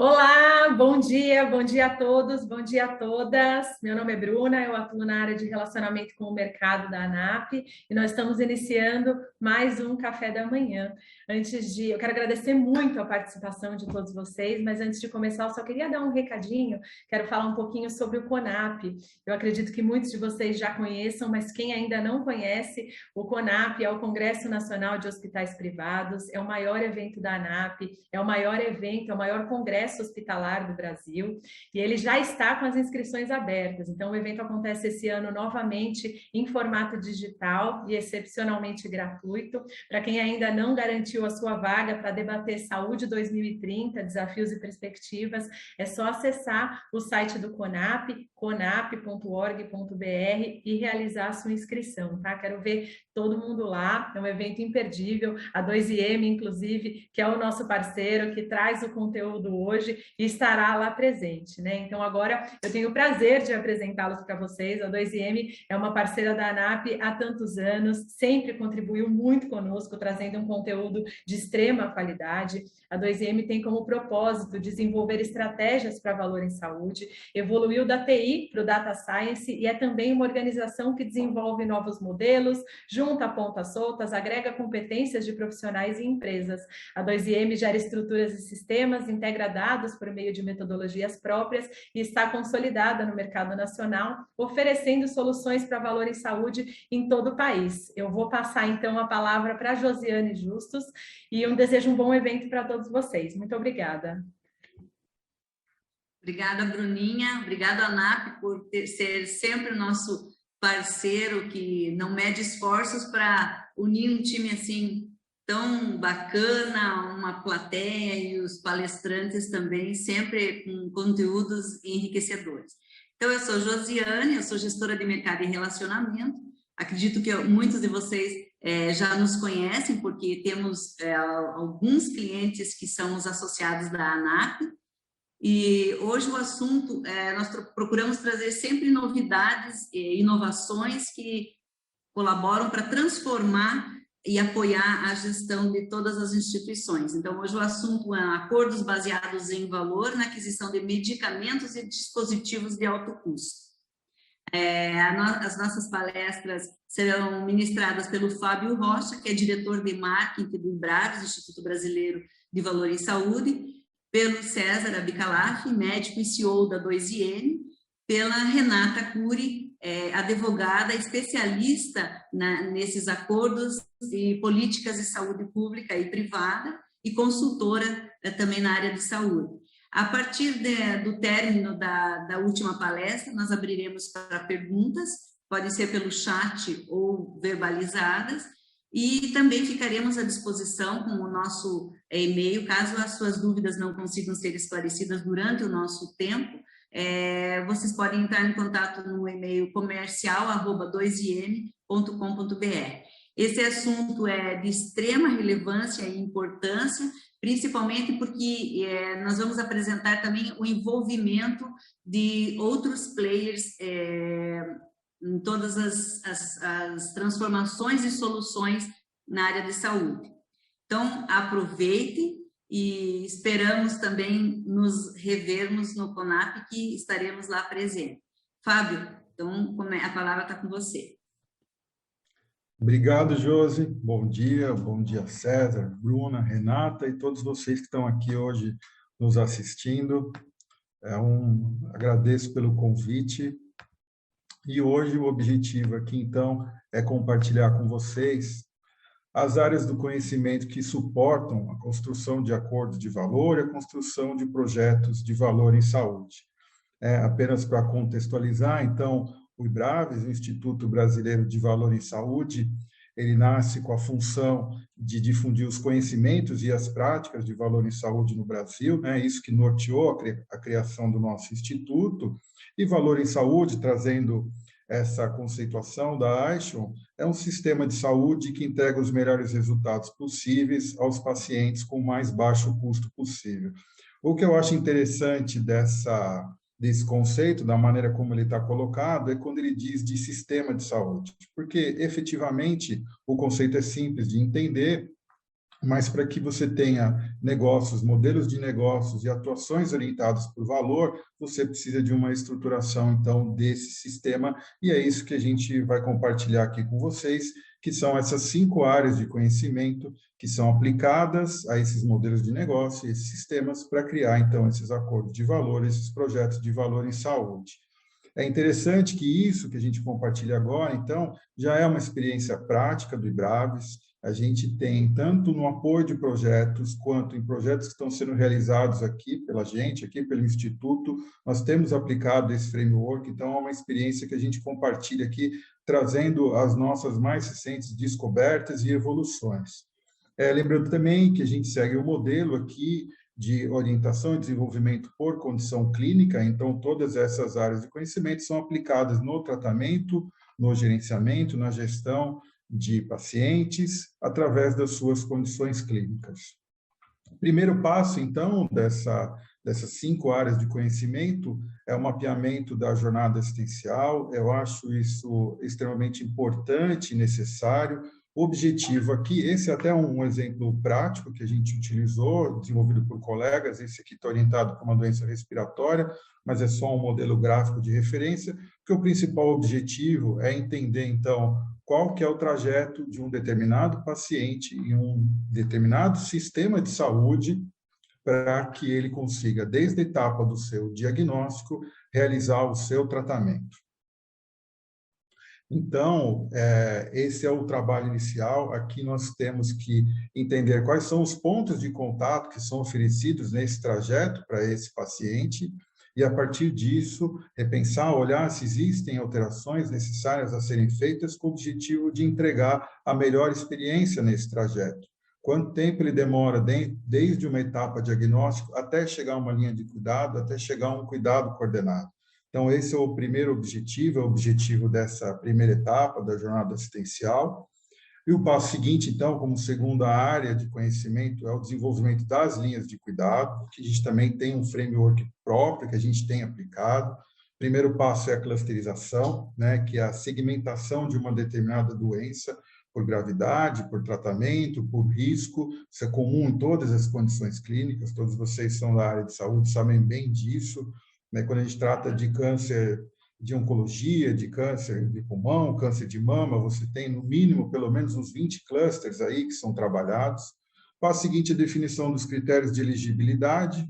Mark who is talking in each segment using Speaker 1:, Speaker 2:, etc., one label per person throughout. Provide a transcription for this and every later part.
Speaker 1: Olá, bom dia a todos, bom dia a todas. Meu nome é Bruna, eu atuo na área de relacionamento com o mercado da ANAP e nós estamos iniciando mais um café da manhã. Eu quero agradecer muito a participação de todos vocês, mas antes de começar, eu só queria dar um recadinho, quero falar um pouquinho sobre o CONAP. Eu acredito que muitos de vocês já conheçam, mas quem ainda não conhece, o CONAP é o Congresso Nacional de Hospitais Privados, é o maior evento da ANAP, é o maior evento, é o maior congresso hospitalar do Brasil, e ele já está com as inscrições abertas. Então, o evento acontece esse ano novamente em formato digital e excepcionalmente gratuito. Para quem ainda não garantiu a sua vaga para debater Saúde 2030, Desafios e Perspectivas, é só acessar o site do CONAP, conap.org.br, e realizar a sua inscrição, tá? Quero ver todo mundo lá, é um evento imperdível, a 2IM, inclusive, que é o nosso parceiro, que traz o conteúdo hoje e estará lá presente, né? Então, agora eu tenho o prazer de apresentá-los para vocês. A 2IM é uma parceira da ANAP há tantos anos, sempre contribuiu muito conosco, trazendo um conteúdo de extrema qualidade. A 2IM tem como propósito desenvolver estratégias para valor em saúde, evoluiu da TI para o Data Science e é também uma organização que desenvolve novos modelos, junta pontas soltas, agrega competências de profissionais e empresas. A 2IM gera estruturas e sistemas, integra dados por meio de metodologias próprias e está consolidada no mercado nacional, oferecendo soluções para valor em saúde em todo o país. Eu vou passar, então, a palavra para a Josiane Justus e desejo um bom evento para todos vocês. Muito obrigada.
Speaker 2: Obrigada, Bruninha. Obrigada, ANAP, por ser sempre o nosso parceiro que não mede esforços para unir um time assim tão bacana, uma plateia e os palestrantes também, sempre com conteúdos enriquecedores. Então, eu sou Josiane, eu sou gestora de mercado e relacionamento. Acredito que muitos de vocês já nos conhecem, porque temos alguns clientes que são os associados da ANAP. E hoje o assunto, nós procuramos trazer sempre novidades e inovações que colaboram para transformar e apoiar a gestão de todas as instituições. Então, hoje o assunto é acordos baseados em valor na aquisição de medicamentos e dispositivos de alto custo. As nossas palestras serão ministradas pelo Fábio Rocha, que é diretor de marketing do IBRAVES, Instituto Brasileiro de Valor em Saúde, pelo César Abicalaf, médico e CEO da 2IM, pela Renata Cury, advogada especialista nesses acordos e políticas de saúde pública e privada e consultora também na área de saúde. A partir do término da última palestra, nós abriremos para perguntas, podem ser pelo chat ou verbalizadas, e também ficaremos à disposição com o nosso e-mail, caso as suas dúvidas não consigam ser esclarecidas durante o nosso tempo, vocês podem entrar em contato no e-mail comercial@2im.com.br. Esse assunto é de extrema relevância e importância, principalmente porque nós vamos apresentar também o envolvimento de outros players em todas as transformações e soluções na área de saúde. Então, aproveite e esperamos também nos revermos no CONAP, que estaremos lá presentes. Fábio, então a palavra está com você.
Speaker 3: Obrigado, Josi. Bom dia César, Bruna, Renata e todos vocês que estão aqui hoje nos assistindo. Agradeço pelo convite. E hoje o objetivo aqui, então, é compartilhar com vocês as áreas do conhecimento que suportam a construção de acordos de valor e a construção de projetos de valor em saúde. Apenas para contextualizar, então, o IBRAVES, o Instituto Brasileiro de Valor em Saúde, ele nasce com a função de difundir os conhecimentos e as práticas de valor em saúde no Brasil, né? Isso que norteou a criação do nosso instituto. E valor em saúde, trazendo essa conceituação da Aishon, é um sistema de saúde que entrega os melhores resultados possíveis aos pacientes com o mais baixo custo possível. O que eu acho interessante desse conceito, da maneira como ele está colocado, é quando ele diz de sistema de saúde, porque, efetivamente, o conceito é simples de entender, mas para que você tenha negócios, modelos de negócios e atuações orientadas por valor, você precisa de uma estruturação, então, desse sistema, e é isso que a gente vai compartilhar aqui com vocês, que são essas 5 áreas de conhecimento que são aplicadas a esses modelos de negócio e esses sistemas para criar, então, esses acordos de valor, esses projetos de valor em saúde. É interessante que isso que a gente compartilha agora, então, já é uma experiência prática do IBRAVES. A gente tem, tanto no apoio de projetos, quanto em projetos que estão sendo realizados aqui pela gente, aqui pelo Instituto, nós temos aplicado esse framework, então é uma experiência que a gente compartilha aqui, trazendo as nossas mais recentes descobertas e evoluções. Lembrando também que a gente segue o modelo aqui de orientação e desenvolvimento por condição clínica, então todas essas áreas de conhecimento são aplicadas no tratamento, no gerenciamento, na gestão de pacientes, através das suas condições clínicas. O primeiro passo, então, dessas 5 áreas de conhecimento é o mapeamento da jornada assistencial. Eu acho isso extremamente importante e necessário. O objetivo aqui, esse é até um exemplo prático que a gente utilizou, desenvolvido por colegas, esse aqui está orientado para uma doença respiratória, mas é só um modelo gráfico de referência, porque o principal objetivo é entender, então, qual que é o trajeto de um determinado paciente em um determinado sistema de saúde para que ele consiga, desde a etapa do seu diagnóstico, realizar o seu tratamento. Então, esse é o trabalho inicial. Aqui nós temos que entender quais são os pontos de contato que são oferecidos nesse trajeto para esse paciente e, a partir disso, repensar, olhar se existem alterações necessárias a serem feitas com o objetivo de entregar a melhor experiência nesse trajeto. Quanto tempo ele demora desde uma etapa diagnóstico até chegar a uma linha de cuidado, até chegar a um cuidado coordenado. Então, esse é o primeiro objetivo, é o objetivo dessa primeira etapa da jornada assistencial. E o passo seguinte, então, como segunda área de conhecimento, é o desenvolvimento das linhas de cuidado, que a gente também tem um framework próprio que a gente tem aplicado. O primeiro passo é a clusterização, né, que é a segmentação de uma determinada doença por gravidade, por tratamento, por risco. Isso é comum em todas as condições clínicas, todos vocês são da área de saúde, sabem bem disso. Quando a gente trata de câncer de oncologia, de câncer de pulmão, câncer de mama, você tem, no mínimo, pelo menos uns 20 clusters aí que são trabalhados. Passo seguinte, a definição dos critérios de elegibilidade.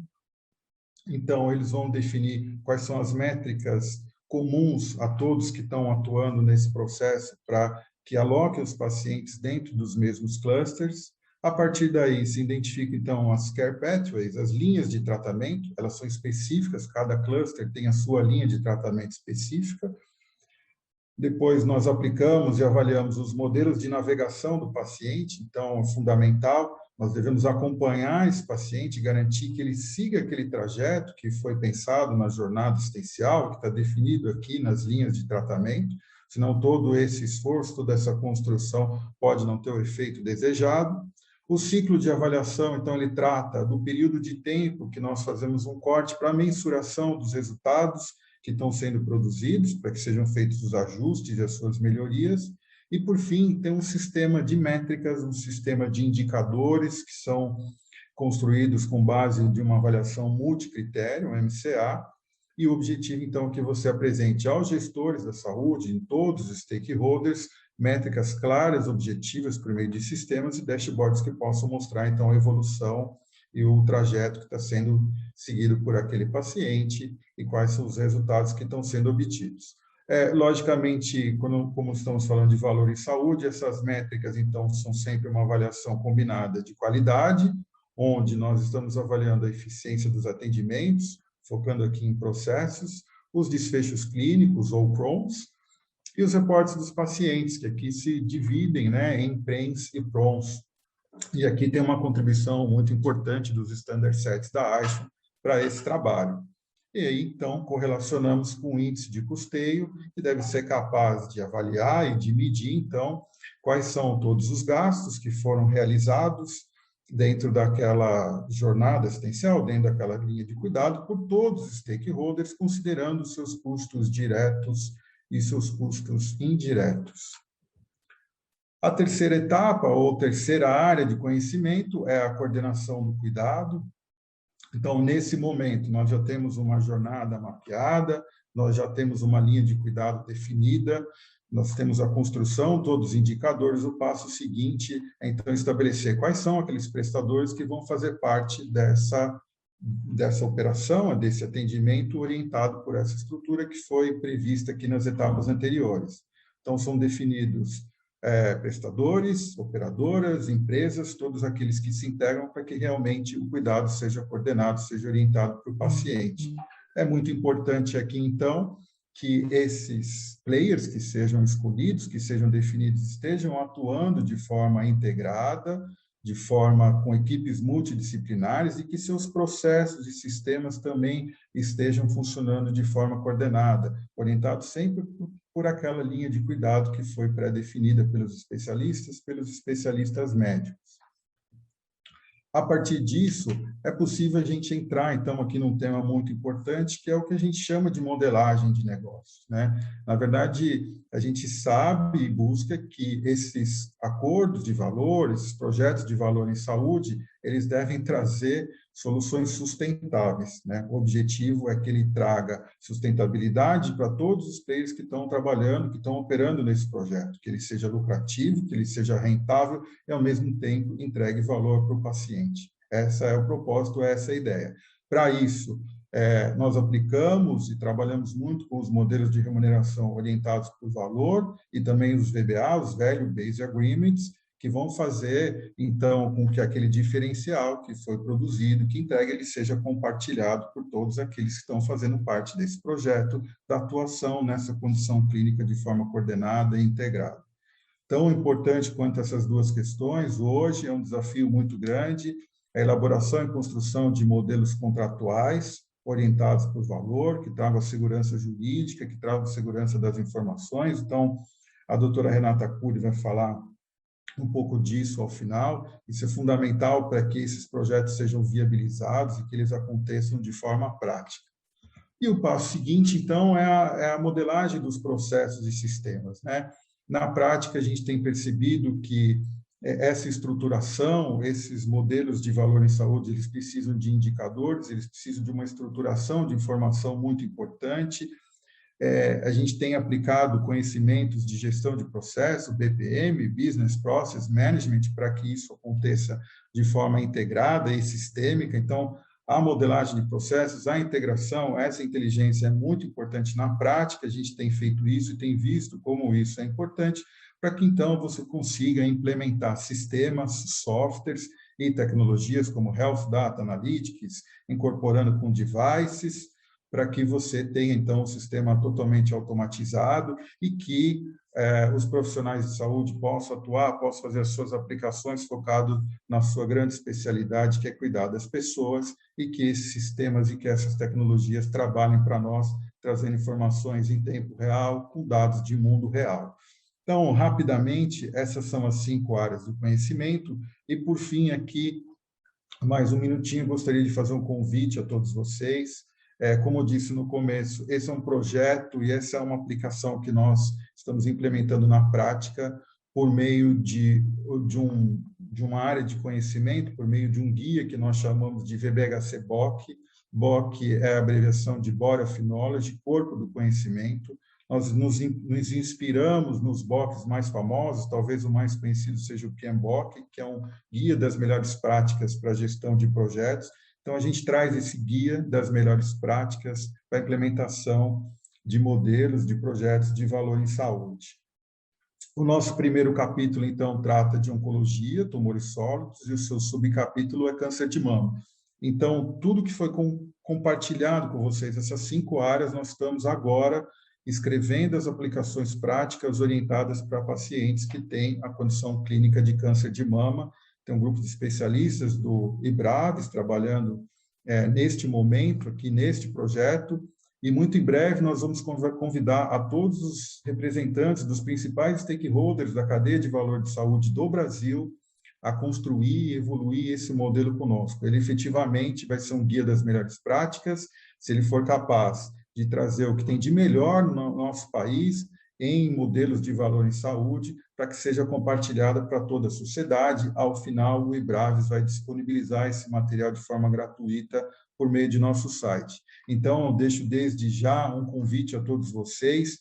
Speaker 3: Então, eles vão definir quais são as métricas comuns a todos que estão atuando nesse processo para que aloquem os pacientes dentro dos mesmos clusters. A partir daí, se identifica, então, as care pathways, as linhas de tratamento, elas são específicas, cada cluster tem a sua linha de tratamento específica. Depois, nós aplicamos e avaliamos os modelos de navegação do paciente, então, é fundamental, nós devemos acompanhar esse paciente, garantir que ele siga aquele trajeto que foi pensado na jornada assistencial, que está definido aqui nas linhas de tratamento, senão todo esse esforço, toda essa construção pode não ter o efeito desejado. O ciclo de avaliação, então, ele trata do período de tempo que nós fazemos um corte para a mensuração dos resultados que estão sendo produzidos, para que sejam feitos os ajustes e as suas melhorias. E, por fim, tem um sistema de métricas, um sistema de indicadores que são construídos com base de uma avaliação multicritério, um MCA, e o objetivo, então, é que você apresente aos gestores da saúde, em todos os stakeholders, métricas claras, objetivas por meio de sistemas e dashboards que possam mostrar, então, a evolução e o trajeto que está sendo seguido por aquele paciente e quais são os resultados que estão sendo obtidos. Logicamente, como estamos falando de valor em saúde, essas métricas, então, são sempre uma avaliação combinada de qualidade, onde nós estamos avaliando a eficiência dos atendimentos, focando aqui em processos, os desfechos clínicos ou PROMs, e os reportes dos pacientes, que aqui se dividem, né, em PREMs e PROMs. E aqui tem uma contribuição muito importante dos standard sets da ISO para esse trabalho. E aí, então, correlacionamos com o índice de custeio, que deve ser capaz de avaliar e de medir, então, quais são todos os gastos que foram realizados dentro daquela jornada assistencial, dentro daquela linha de cuidado, por todos os stakeholders, considerando os seus custos diretos e seus custos indiretos. A terceira etapa, ou terceira área de conhecimento, é a coordenação do cuidado. Então, nesse momento, nós já temos uma jornada mapeada, nós já temos uma linha de cuidado definida, nós temos a construção, todos os indicadores. O passo seguinte é, então, estabelecer quais são aqueles prestadores que vão fazer parte dessa operação, desse atendimento orientado por essa estrutura que foi prevista aqui nas etapas anteriores. Então, são definidos prestadores, operadoras, empresas, todos aqueles que se integram para que realmente o cuidado seja coordenado, seja orientado para o paciente. É muito importante aqui, então, que esses players que sejam escolhidos, que sejam definidos, estejam atuando de forma integrada, de forma com equipes multidisciplinares e que seus processos e sistemas também estejam funcionando de forma coordenada, orientados sempre por aquela linha de cuidado que foi pré-definida pelos especialistas médicos. A partir disso, é possível a gente entrar, então, aqui num tema muito importante, que é o que a gente chama de modelagem de negócios, né? Na verdade, a gente sabe e busca que esses acordos de valor, esses projetos de valor em saúde, eles devem trazer soluções sustentáveis, né? O objetivo é que ele traga sustentabilidade para todos os players que estão trabalhando, que estão operando nesse projeto, que ele seja lucrativo, que ele seja rentável e, ao mesmo tempo, entregue valor para o paciente. Esse é o propósito, essa é a ideia. Para isso, nós aplicamos e trabalhamos muito com os modelos de remuneração orientados por valor e também os VBA, os Value Based Agreements, que vão fazer, então, com que aquele diferencial que foi produzido, que entregue, ele seja compartilhado por todos aqueles que estão fazendo parte desse projeto, da atuação nessa condição clínica de forma coordenada e integrada. Tão importante quanto essas duas questões, hoje é um desafio muito grande, a elaboração e construção de modelos contratuais orientados por valor, que tragam a segurança jurídica, que tragam a segurança das informações. Então, a doutora Renata Cury vai falar um pouco disso ao final. Isso é fundamental para que esses projetos sejam viabilizados e que eles aconteçam de forma prática. E o passo seguinte, então, é a modelagem dos processos e sistemas, né? Na prática, a gente tem percebido que essa estruturação, esses modelos de valor em saúde, eles precisam de indicadores, eles precisam de uma estruturação de informação muito importante. A gente tem aplicado conhecimentos de gestão de processo, BPM, Business Process Management, para que isso aconteça de forma integrada e sistêmica. Então, a modelagem de processos, a integração, essa inteligência é muito importante na prática. A gente tem feito isso e tem visto como isso é importante para que, então, você consiga implementar sistemas, softwares e tecnologias como Health Data Analytics, incorporando com devices, para que você tenha, então, um sistema totalmente automatizado e que os profissionais de saúde possam atuar, possam fazer as suas aplicações focado na sua grande especialidade, que é cuidar das pessoas, e que esses sistemas e que essas tecnologias trabalhem para nós, trazendo informações em tempo real, com dados de mundo real. Então, rapidamente, essas são as 5 áreas do conhecimento. E, por fim, aqui, mais um minutinho, gostaria de fazer um convite a todos vocês. Como eu disse no começo, esse é um projeto e essa é uma aplicação que nós estamos implementando na prática por meio de uma área de conhecimento, por meio de um guia que nós chamamos de VBHC-BOC. BOC é a abreviação de Body of Knowledge, Corpo do Conhecimento. Nós nos inspiramos nos BOCs mais famosos, talvez o mais conhecido seja o PMBOK, que é um guia das melhores práticas para a gestão de projetos. Então, a gente traz esse guia das melhores práticas para a implementação de modelos, de projetos de valor em saúde. O nosso primeiro capítulo, então, trata de oncologia, tumores sólidos, e o seu subcapítulo é câncer de mama. Então, tudo que foi compartilhado com vocês, essas 5 áreas, nós estamos agora escrevendo as aplicações práticas orientadas para pacientes que têm a condição clínica de câncer de mama. Tem um grupo de especialistas do IBRAVES trabalhando neste momento, aqui neste projeto, e muito em breve nós vamos convidar a todos os representantes dos principais stakeholders da cadeia de valor de saúde do Brasil a construir e evoluir esse modelo conosco. Ele efetivamente vai ser um guia das melhores práticas, se ele for capaz de trazer o que tem de melhor no nosso país em modelos de valor em saúde, para que seja compartilhada para toda a sociedade. Ao final, o IBRAVES vai disponibilizar esse material de forma gratuita por meio de nosso site. Então, eu deixo desde já um convite a todos vocês,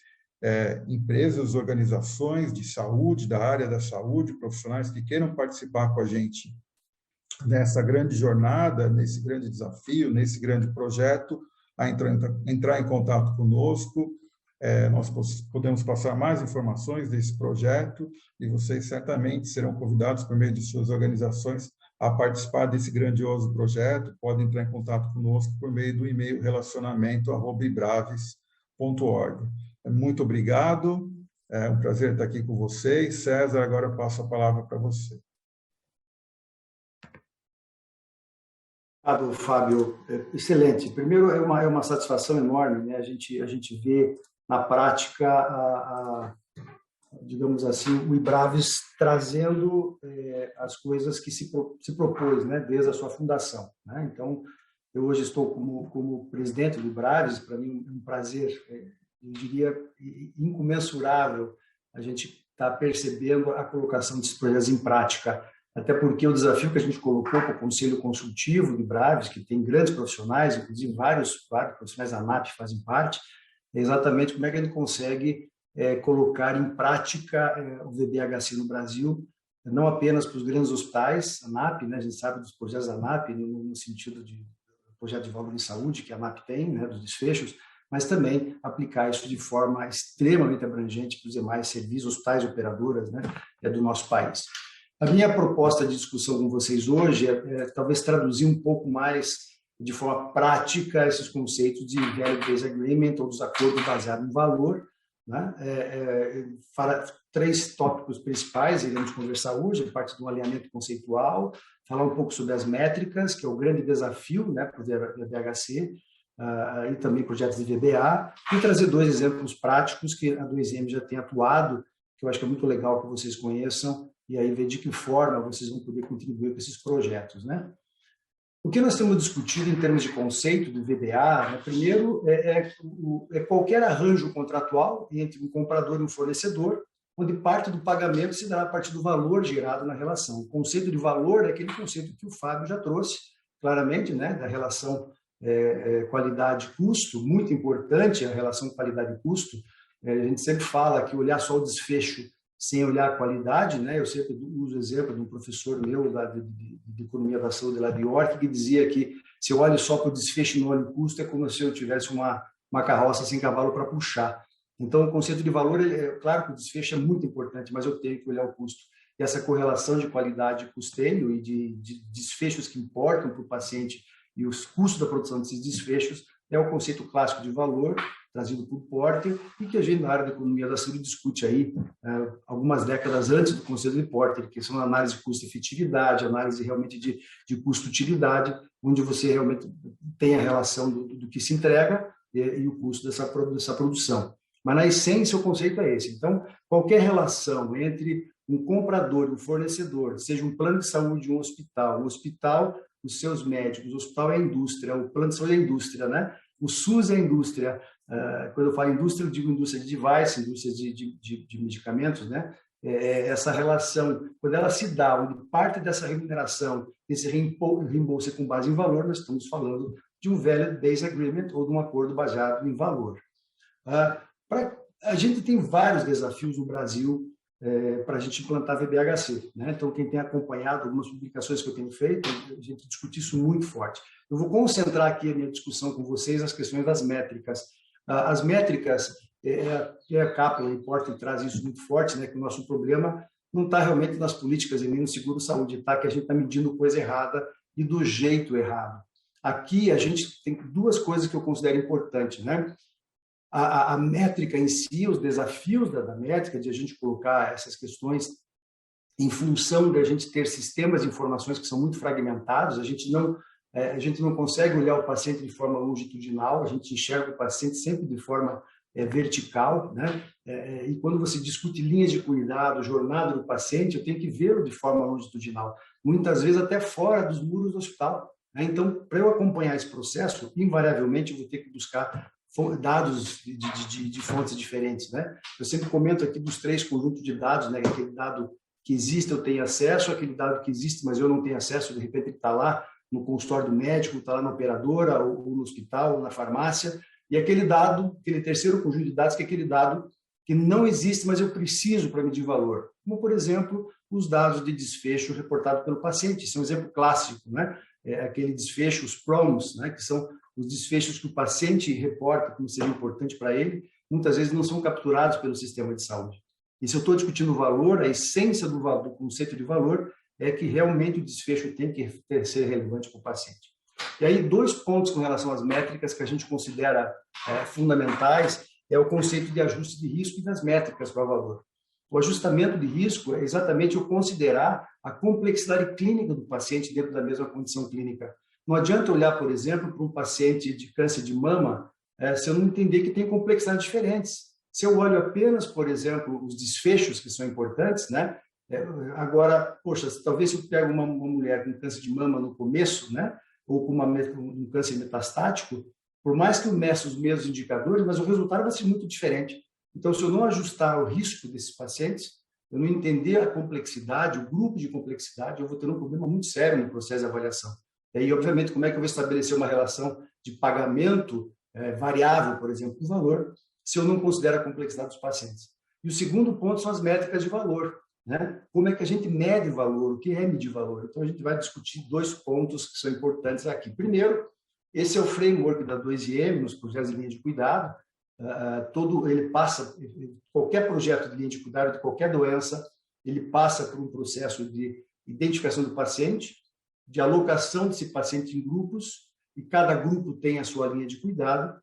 Speaker 3: empresas, organizações de saúde, da área da saúde, profissionais que queiram participar com a gente nessa grande jornada, nesse grande desafio, nesse grande projeto, a entrar em contato conosco. Nós podemos passar mais informações desse projeto e vocês certamente serão convidados por meio de suas organizações a participar desse grandioso projeto. Podem entrar em contato conosco por meio do e-mail relacionamento@ibraves.org. Muito obrigado, é um prazer estar aqui com vocês. César, agora eu passo a palavra para você.
Speaker 4: Fábio, excelente. Primeiro, é uma satisfação enorme, né? A gente vê na prática, digamos assim, o IBRAVES trazendo as coisas que se propôs, né? Desde a sua fundação, né? Então, eu hoje estou como presidente do IBRAVES. Para mim é um prazer, eu diria, incomensurável a gente estar percebendo a colocação desses projetos em prática. Até porque o desafio que a gente colocou para o Conselho Consultivo do IBRAVES, que tem grandes profissionais, inclusive vários profissionais da ANAP fazem parte, é exatamente como é que a gente consegue colocar em prática o VBHC no Brasil, não apenas para os grandes hospitais, a ANAP, né, a gente sabe dos projetos da ANAP, no sentido de projeto de valor em saúde que a ANAP tem, né, dos desfechos, mas também aplicar isso de forma extremamente abrangente para os demais serviços, hospitais e operadoras, né, do nosso país. A minha proposta de discussão com vocês hoje é talvez traduzir um pouco mais de forma prática esses conceitos de Value Based Agreement ou dos acordos baseados em valor, né? Três tópicos principais iremos conversar hoje, a parte do alinhamento conceitual, falar um pouco sobre as métricas, que é o grande desafio, né, para o VBHC, e também projetos de VBA, e trazer dois exemplos práticos que a 2M já tem atuado, que eu acho que é muito legal que vocês conheçam, e aí ver de que forma vocês vão poder contribuir com esses projetos, né? O que nós temos discutido em termos de conceito do VBA, né, primeiro, é qualquer arranjo contratual entre um comprador e um fornecedor, onde parte do pagamento se dá a partir do valor gerado na relação. O conceito de valor é aquele conceito que o Fábio já trouxe, claramente, né, da relação qualidade-custo, muito importante a relação qualidade-custo. A gente sempre fala que olhar só o desfecho sem olhar a qualidade, né? Eu sempre uso o exemplo de um professor meu de economia da saúde lá de York, que dizia que se eu olho só para o desfecho e não olho o custo, é como se eu tivesse uma carroça sem cavalo para puxar. Então, o conceito de valor, claro que o desfecho é muito importante, mas eu tenho que olhar o custo. E essa correlação de qualidade e custeio e de desfechos que importam para o paciente e os custos da produção desses desfechos é o conceito clássico de valor, trazido por Porter, e que a gente, na área da economia da saúde, discute aí algumas décadas antes do conceito de Porter, que são análise de custo-efetividade, análise realmente de custo-utilidade, onde você realmente tem a relação do que se entrega e o custo dessa produção. Mas, na essência, o conceito é esse. Então, qualquer relação entre um comprador e um fornecedor, seja um plano de saúde, um hospital, os seus médicos, o hospital é a indústria, o plano de saúde é a indústria, né? O SUS é a indústria. Quando eu falo indústria, eu digo indústria de device, indústria de medicamentos, né? Essa relação, quando ela se dá, onde parte dessa remuneração, esse reembolso é com base em valor, nós estamos falando de um Value Based Agreement ou de um acordo baseado em valor. A gente tem vários desafios no Brasil para a gente implantar VBHC, né? Então, quem tem acompanhado algumas publicações que eu tenho feito, a gente discute isso muito forte. Eu vou concentrar aqui a minha discussão com vocês nas questões das métricas. As métricas, a Kaplan, o Porter traz isso muito forte, né? Que o nosso problema não está realmente nas políticas e nem no seguro-saúde, tá? Que a gente está medindo coisa errada e do jeito errado. Aqui, a gente tem duas coisas que eu considero importantes, né? A métrica em si, os desafios da métrica, de a gente colocar essas questões em função de a gente ter sistemas de informações que são muito fragmentados, a gente não consegue olhar o paciente de forma longitudinal, a gente enxerga o paciente sempre de forma vertical, né? E quando você discute linhas de cuidado, jornada do paciente, eu tenho que vê-lo de forma longitudinal, muitas vezes até fora dos muros do hospital, né? Então, para eu acompanhar esse processo, invariavelmente eu vou ter que buscar dados de fontes diferentes, né? Eu sempre comento aqui dos 3 conjuntos de dados, né? Aquele dado que existe, eu tenho acesso, aquele dado que existe, mas eu não tenho acesso, de repente ele está lá no consultório do médico, está lá na operadora, ou no hospital, ou na farmácia, e aquele dado, aquele terceiro conjunto de dados, que é aquele dado que não existe, mas eu preciso para medir valor. Como, por exemplo, os dados de desfecho reportado pelo paciente. Isso é um exemplo clássico, né? É aquele desfecho, os PROMs, né? Que são os desfechos que o paciente reporta como seria importante para ele, muitas vezes não são capturados pelo sistema de saúde. E se eu estou discutindo o valor, a essência do conceito de valor é que realmente o desfecho tem que ser relevante para o paciente. E aí, 2 pontos com relação às métricas que a gente considera fundamentais é o conceito de ajuste de risco e das métricas para o valor. O ajustamento de risco é exatamente eu considerar a complexidade clínica do paciente dentro da mesma condição clínica. Não adianta olhar, por exemplo, para um paciente de câncer de mama se eu não entender que tem complexidades diferentes. Se eu olho apenas, por exemplo, os desfechos que são importantes, né? Agora, poxa, talvez se eu pego uma mulher com câncer de mama no começo, né? Ou com um câncer metastático, por mais que eu meça os mesmos indicadores, mas o resultado vai ser muito diferente. Então, se eu não ajustar o risco desses pacientes, eu não entender a complexidade, o grupo de complexidade, eu vou ter um problema muito sério no processo de avaliação. E aí, obviamente, como é que eu vou estabelecer uma relação de pagamento variável, por exemplo, do valor, se eu não considero a complexidade dos pacientes? E o segundo ponto são as métricas de valor, né? Como é que a gente mede valor? O que é medir valor? Então, a gente vai discutir 2 pontos que são importantes aqui. Primeiro, esse é o framework da 2IM, nos projetos de linha de cuidado. Ele passa, qualquer projeto de linha de cuidado de qualquer doença, ele passa por um processo de identificação do paciente, de alocação desse paciente em grupos, e cada grupo tem a sua linha de cuidado,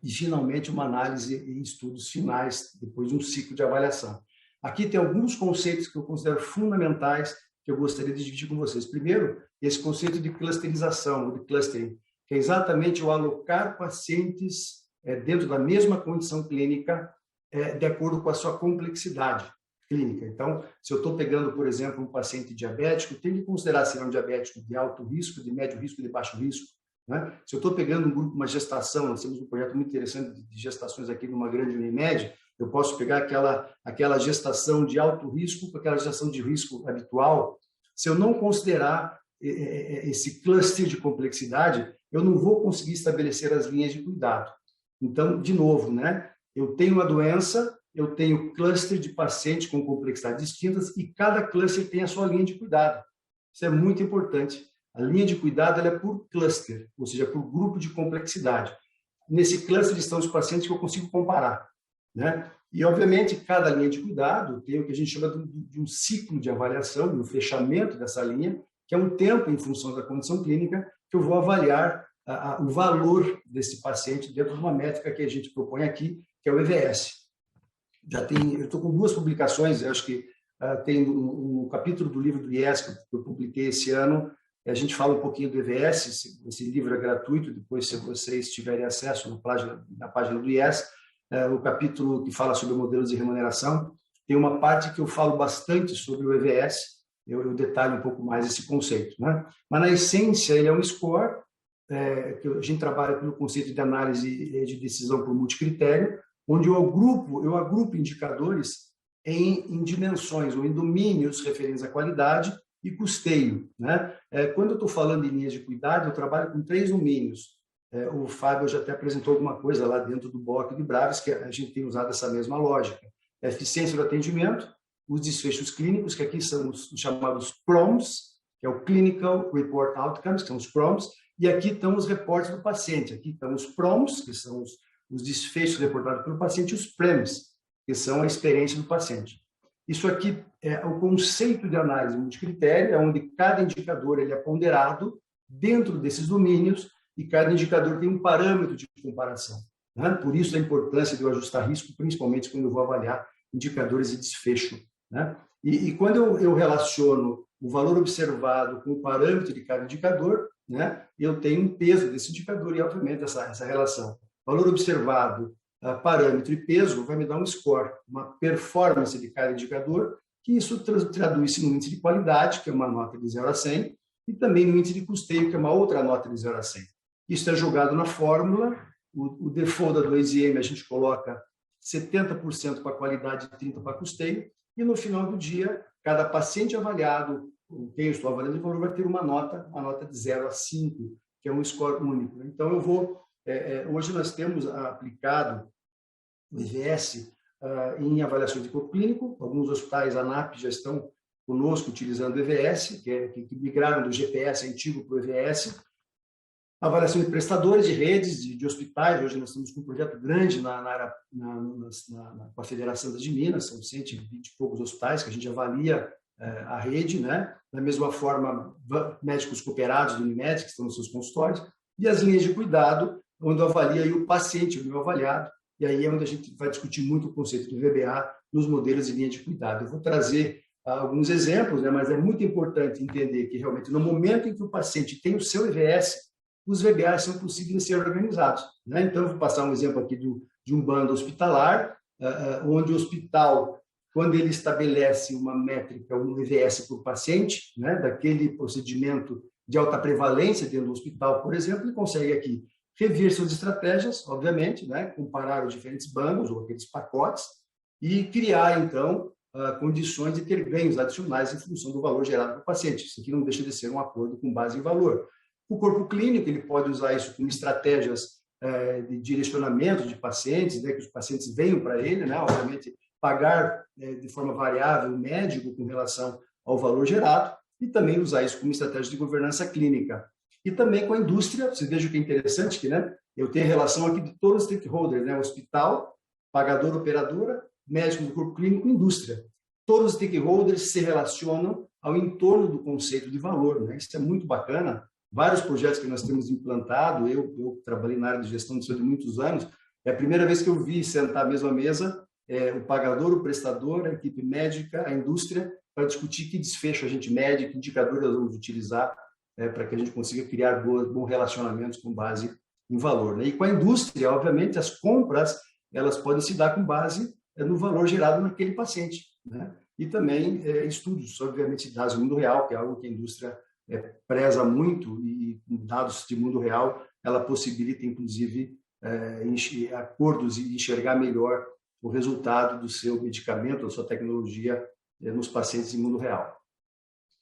Speaker 4: e, finalmente, uma análise e estudos finais, depois de um ciclo de avaliação. Aqui tem alguns conceitos que eu considero fundamentais, que eu gostaria de dividir com vocês. Primeiro, esse conceito de clusterização, ou de clustering, que é exatamente o alocar pacientes dentro da mesma condição clínica, de acordo com a sua complexidade clínica. Então, se eu estou pegando, por exemplo, um paciente diabético, tem que considerar se é um diabético de alto risco, de médio risco, de baixo risco, né? Se eu estou pegando um grupo, uma gestação, nós temos um projeto muito interessante de gestações aqui numa grande Unimed, eu posso pegar aquela gestação de alto risco com aquela gestação de risco habitual. Se eu não considerar esse cluster de complexidade, eu não vou conseguir estabelecer as linhas de cuidado. Então, de novo, né? Eu tenho uma doença, eu tenho cluster de pacientes com complexidades distintas e cada cluster tem a sua linha de cuidado. Isso é muito importante. A linha de cuidado ela é por cluster, ou seja, por grupo de complexidade. Nesse cluster estão os pacientes que eu consigo comparar, né? E, obviamente, cada linha de cuidado tem o que a gente chama de um ciclo de avaliação, de um fechamento dessa linha, que é um tempo em função da condição clínica, que eu vou avaliar o valor desse paciente dentro de uma métrica que a gente propõe aqui, que é o EVS. Eu estou com 2 publicações, eu acho que tem um capítulo do livro do IES que eu publiquei esse ano, a gente fala um pouquinho do EVS, esse livro é gratuito, depois, se vocês tiverem acesso na página do IES, o capítulo que fala sobre modelos de remuneração, tem uma parte que eu falo bastante sobre o EVS, eu detalho um pouco mais esse conceito, né? Mas, na essência, ele é um score, que a gente trabalha pelo conceito de análise de decisão por multicritério, onde eu agrupo indicadores em dimensões ou em domínios referentes à qualidade e custeio, né? Quando eu estou falando em linhas de cuidado, eu trabalho com 3 domínios. O Fábio já até apresentou alguma coisa lá dentro do BOC de Braves, que a gente tem usado essa mesma lógica. A eficiência do atendimento, os desfechos clínicos, que aqui são os chamados PROMs, que é o Clinical Report Outcomes, que são os PROMs, e aqui estão os reportes do paciente. Aqui estão os PROMs, que são os desfechos reportados pelo paciente, e os PREMs, que são a experiência do paciente. Isso aqui é o conceito de análise multicritério, onde cada indicador ele é ponderado dentro desses domínios e cada indicador tem um parâmetro de comparação, né? Por isso a importância de eu ajustar risco, principalmente quando eu vou avaliar indicadores de desfecho, né? E quando eu relaciono o valor observado com o parâmetro de cada indicador, né, eu tenho um peso desse indicador e, obviamente, essa relação. Valor observado, parâmetro e peso vai me dar um score, uma performance de cada indicador, que isso traduz-se no índice de qualidade, que é uma nota de 0 a 100, e também no índice de custeio, que é uma outra nota de 0 a 100. Isso é jogado na fórmula o default da 2IM a gente coloca 70% para qualidade e 30% para custeio, e no final do dia, cada paciente avaliado, quem eu estou avaliando de valor, vai ter uma nota de 0 a 5, que é um score único. Então, hoje nós temos aplicado o EVS em avaliações de corpo clínico. Alguns hospitais ANAP já estão conosco utilizando o EVS, que migraram do GPS antigo para o EVS. Avaliação de prestadores de redes, de hospitais. Hoje nós estamos com um projeto grande com a Federação de Minas, são 120 e poucos hospitais que a gente avalia a rede, né? Da mesma forma, médicos cooperados do Unimed, que estão nos seus consultórios, e as linhas de cuidado, onde avalia aí o paciente, o meu avaliado, e aí é onde a gente vai discutir muito o conceito do VBA nos modelos de linha de cuidado. Eu vou trazer alguns exemplos, né? Mas é muito importante entender que realmente no momento em que o paciente tem o seu EVS, os VBAs são possíveis de ser organizados, né? Então, eu vou passar um exemplo aqui de um bando hospitalar, onde o hospital, quando ele estabelece uma métrica, um EVS por paciente, né, daquele procedimento de alta prevalência dentro do hospital, por exemplo, ele consegue aqui rever suas estratégias, obviamente, né, comparar os diferentes bandos ou aqueles pacotes e criar, então, condições de ter ganhos adicionais em função do valor gerado para o paciente. Isso aqui não deixa de ser um acordo com base em valor. O corpo clínico, ele pode usar isso como estratégias de direcionamento de pacientes, né, que os pacientes venham para ele, né, obviamente, pagar de forma variável o médico com relação ao valor gerado, e também usar isso como estratégia de governança clínica. E também com a indústria, vocês vejam que é interessante que, né, eu tenho a relação aqui de todos os stakeholders, né, hospital, pagador, operadora, médico do corpo clínico, indústria. Todos os stakeholders se relacionam ao entorno do conceito de valor, né? Isso é muito bacana. Vários projetos que nós temos implantado, eu trabalhei na área de gestão de saúde há muitos anos, é a primeira vez que eu vi sentar à mesma mesa o pagador, o prestador, a equipe médica, a indústria, para discutir que desfecho a gente mede, que indicadores nós vamos utilizar para que a gente consiga criar bons relacionamentos com base em valor, né? E com a indústria, obviamente, as compras elas podem se dar com base no valor gerado naquele paciente, né? E também estudos, obviamente, dados do mundo real, que é algo que a indústria preza muito, e dados de mundo real, ela possibilita, inclusive, acordos e enxergar melhor o resultado do seu medicamento, da sua tecnologia nos pacientes em mundo real.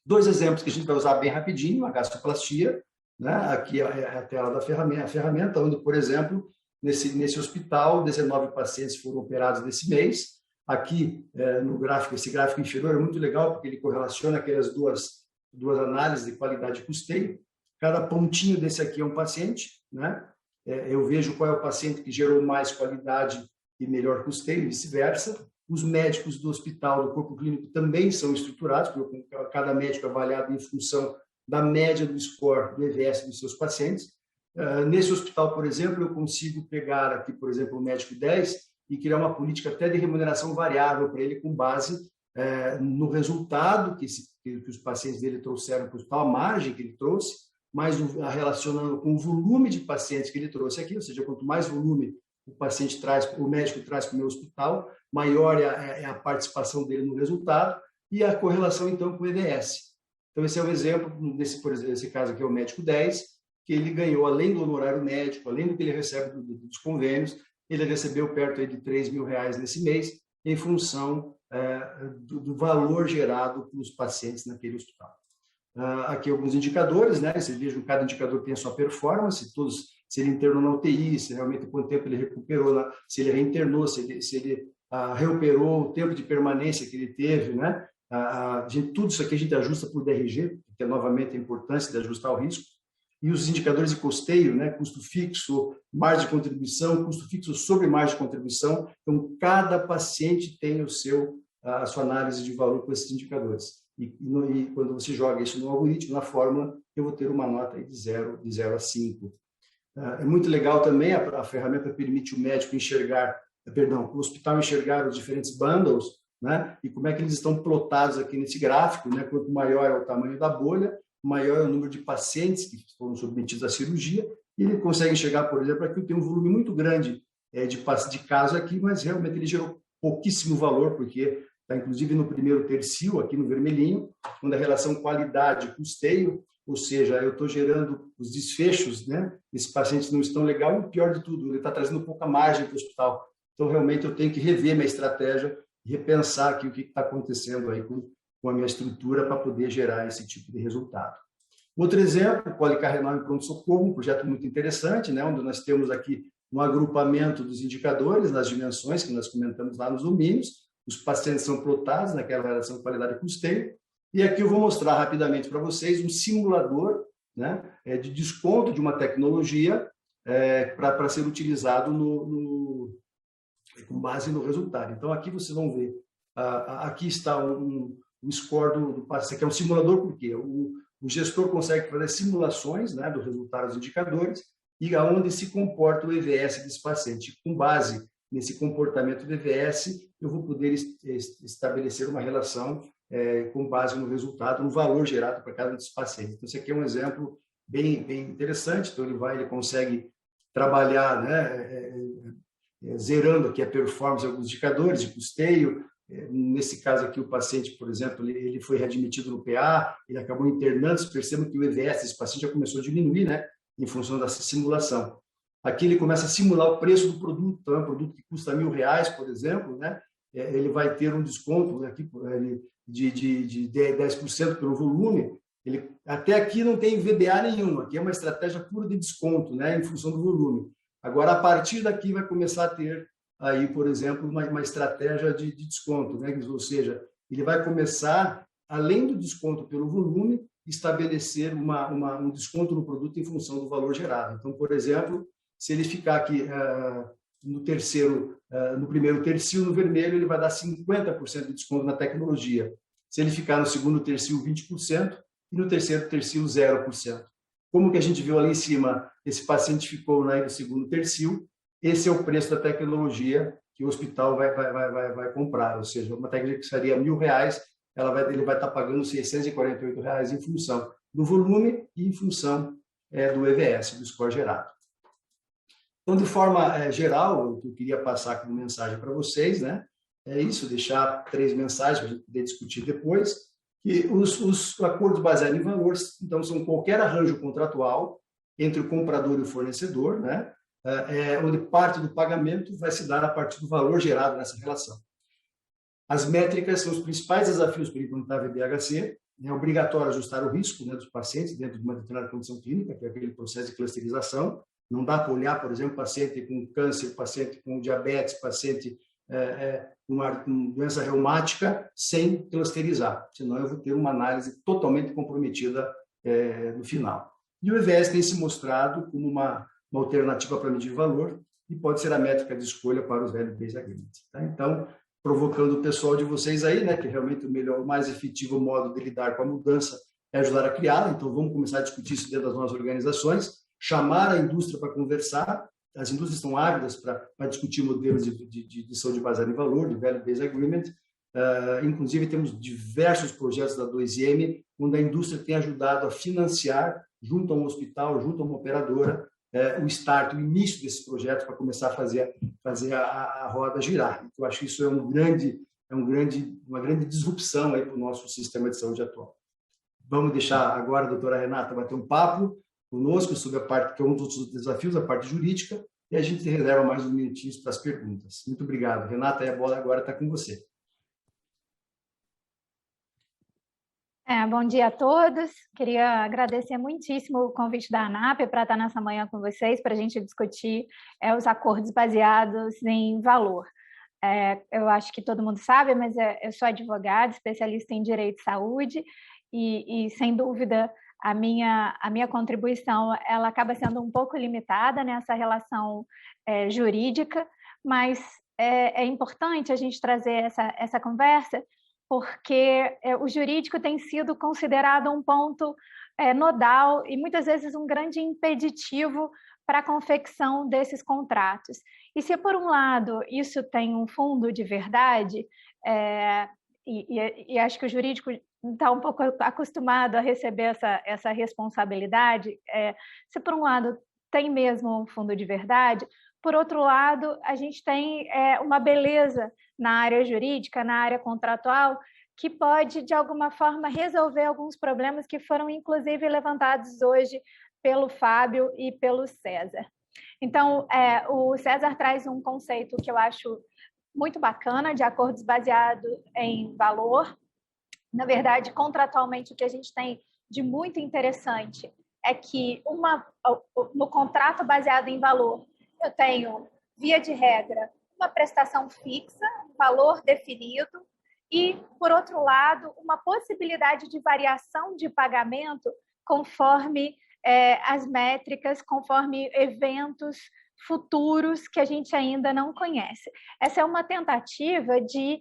Speaker 4: 2 exemplos que a gente vai usar bem rapidinho: a gastroplastia, né? Aqui é a tela da ferramenta, onde, por exemplo, nesse hospital, 19 pacientes foram operados nesse mês. Aqui, no gráfico, esse gráfico inferior é muito legal, porque ele correlaciona aquelas duas análises de qualidade e custeio. Cada pontinho desse aqui é um paciente, né? Eu vejo qual é o paciente que gerou mais qualidade e melhor custeio, e vice-versa. Os médicos do hospital, do corpo clínico, também são estruturados, porque cada médico é avaliado em função da média do score do EVS dos seus pacientes. Nesse hospital, por exemplo, eu consigo pegar aqui, por exemplo, o médico 10 e criar uma política até de remuneração variável para ele com base no resultado que os pacientes dele trouxeram para o hospital, a margem que ele trouxe, mais relacionando com o volume de pacientes que ele trouxe aqui, ou seja, quanto mais volume o médico traz para o meu hospital, maior é a participação dele no resultado e a correlação, então, com o EVS. Então, esse é um exemplo, por exemplo, esse caso aqui é o médico 10, que ele ganhou, além do honorário médico, além do que ele recebe dos convênios, ele recebeu perto aí de R$3.000 nesse mês, em função do valor gerado para os pacientes naquele hospital. Aqui alguns indicadores, né? Vocês vejam que cada indicador tem a sua performance, se ele internou na UTI, se realmente quanto tempo ele recuperou, se ele reinternou, se ele reoperou, o tempo de permanência que ele teve, né? Tudo isso aqui a gente ajusta por DRG, que é novamente a importância de ajustar o risco. E os indicadores de custeio, né? Custo fixo, margem de contribuição, custo fixo sobre margem de contribuição. Então, cada paciente tem a sua análise de valor com esses indicadores. E quando você joga isso no algoritmo, na fórmula, eu vou ter uma nota aí de 0 a 5. É muito legal também, a ferramenta permite o médico o hospital enxergar os diferentes bundles, né? E como é que eles estão plotados aqui nesse gráfico, né? Quanto maior é o tamanho da bolha, maior é o número de pacientes que foram submetidos à cirurgia, e ele consegue enxergar, por exemplo, aqui tem um volume muito grande de casos aqui, mas realmente ele gerou pouquíssimo valor, porque está inclusive no primeiro tercio, aqui no vermelhinho, onde a relação qualidade-custeio ou seja, eu estou gerando os desfechos, né? Esses pacientes não estão legal, e o pior de tudo, ele está trazendo pouca margem para o hospital. Então, realmente, eu tenho que rever minha estratégia e repensar aqui o que está acontecendo aí com a minha estrutura para poder gerar esse tipo de resultado. Outro exemplo, policarrenal em pronto-socorro, um projeto muito interessante, né? Onde nós temos aqui um agrupamento dos indicadores nas dimensões que nós comentamos lá nos domínios, os pacientes são plotados naquela relação qualidade-custeio, e aqui eu vou mostrar rapidamente para vocês um simulador, né, de desconto de uma tecnologia para ser utilizado com base no resultado. Então, aqui vocês vão ver, aqui está o score do paciente, aqui é um simulador, porque o gestor consegue fazer simulações, né, do resultado dos indicadores e aonde se comporta o EVS desse paciente. Com base nesse comportamento do EVS, eu vou poder estabelecer uma relação com base no resultado, no valor gerado para cada um desses pacientes. Então, esse aqui é um exemplo bem interessante. Então, ele consegue trabalhar, né, zerando aqui a performance de alguns indicadores de custeio. Nesse caso aqui, o paciente, por exemplo, ele foi readmitido no PA, ele acabou internando, percebam que o EVS desse paciente já começou a diminuir, né, em função dessa simulação. Aqui ele começa a simular o preço do produto, então é um produto que custa R$1.000, por exemplo, né, ele vai ter um desconto aqui de 10% pelo volume. Até aqui não tem VBA nenhum, aqui é uma estratégia pura de desconto, né, em função do volume. Agora, a partir daqui, vai começar a ter, aí, por exemplo, uma estratégia de desconto, né? Ou seja, ele vai começar, além do desconto pelo volume, estabelecer um desconto no produto em função do valor gerado. Então, por exemplo, se ele ficar aqui no primeiro tercio, no vermelho, ele vai dar 50% de desconto na tecnologia. Se ele ficar no segundo tercio, 20%, e no terceiro tercio, 0%. Como que a gente viu ali em cima, esse paciente ficou no segundo tercio, esse é o preço da tecnologia que o hospital vai comprar, ou seja, uma tecnologia que seria R$1.000, ele vai estar pagando R$648 em função do volume e em função do EVS, do score gerado. Então, de forma geral, eu queria passar como mensagem para vocês, né? É isso, deixar 3 mensagens para a gente poder discutir depois. Que os acordos baseados em valores, então, são qualquer arranjo contratual entre o comprador e o fornecedor, né? Onde parte do pagamento vai se dar a partir do valor gerado nessa relação. As métricas são os principais desafios para implantar a VBHC. É obrigatório ajustar o risco, né, dos pacientes dentro de uma determinada condição clínica, que é aquele processo de clusterização. Não dá para olhar, por exemplo, paciente com câncer, paciente com diabetes, paciente com doença reumática, sem clusterizar, senão eu vou ter uma análise totalmente comprometida no final. E o EVS tem se mostrado como uma alternativa para medir valor e pode ser a métrica de escolha para os value-based agreements. Tá? Então, provocando o pessoal de vocês aí, né, que realmente o mais efetivo modo de lidar com a mudança é ajudar a criá-la. Então, vamos começar a discutir isso dentro das nossas organizações, chamar a indústria para conversar. As indústrias estão ávidas para discutir modelos de saúde baseada em valor, de value-based agreement. Inclusive, temos diversos projetos da 2M, onde a indústria tem ajudado a financiar, junto a um hospital, junto a uma operadora, o start, o início desses projetos para começar a fazer a roda girar. Eu acho que isso é uma grande disrupção aí para o nosso sistema de saúde atual. Vamos deixar agora a doutora Renata bater um papo conosco sobre a parte que é um dos desafios, a parte jurídica, e a gente reserva mais uns minutinhos para as perguntas. Muito obrigado. Renata, a bola agora está com você.
Speaker 5: Bom dia a todos. Queria agradecer muitíssimo o convite da ANAP para estar nessa manhã com vocês, para a gente discutir os acordos baseados em valor. Eu acho que todo mundo sabe, mas eu sou advogada, especialista em direito de saúde, e sem dúvida, a minha contribuição ela acaba sendo um pouco limitada nessa relação jurídica, mas é importante a gente trazer essa conversa, porque o jurídico tem sido considerado um ponto nodal e muitas vezes um grande impeditivo para a confecção desses contratos. E se, por um lado, isso tem um fundo de verdade, e acho que o jurídico está um pouco acostumado a receber essa responsabilidade, se, por um lado, tem mesmo um fundo de verdade, por outro lado, a gente tem uma beleza na área jurídica, na área contratual, que pode, de alguma forma, resolver alguns problemas que foram, inclusive, levantados hoje pelo Fábio e pelo César. Então, o César traz um conceito que eu acho muito bacana, de acordos baseados em valor. Na verdade, contratualmente, o que a gente tem de muito interessante é que no contrato baseado em valor, eu tenho, via de regra, uma prestação fixa, um valor definido, e, por outro lado, uma possibilidade de variação de pagamento conforme as métricas, conforme eventos futuros que a gente ainda não conhece. Essa é uma tentativa de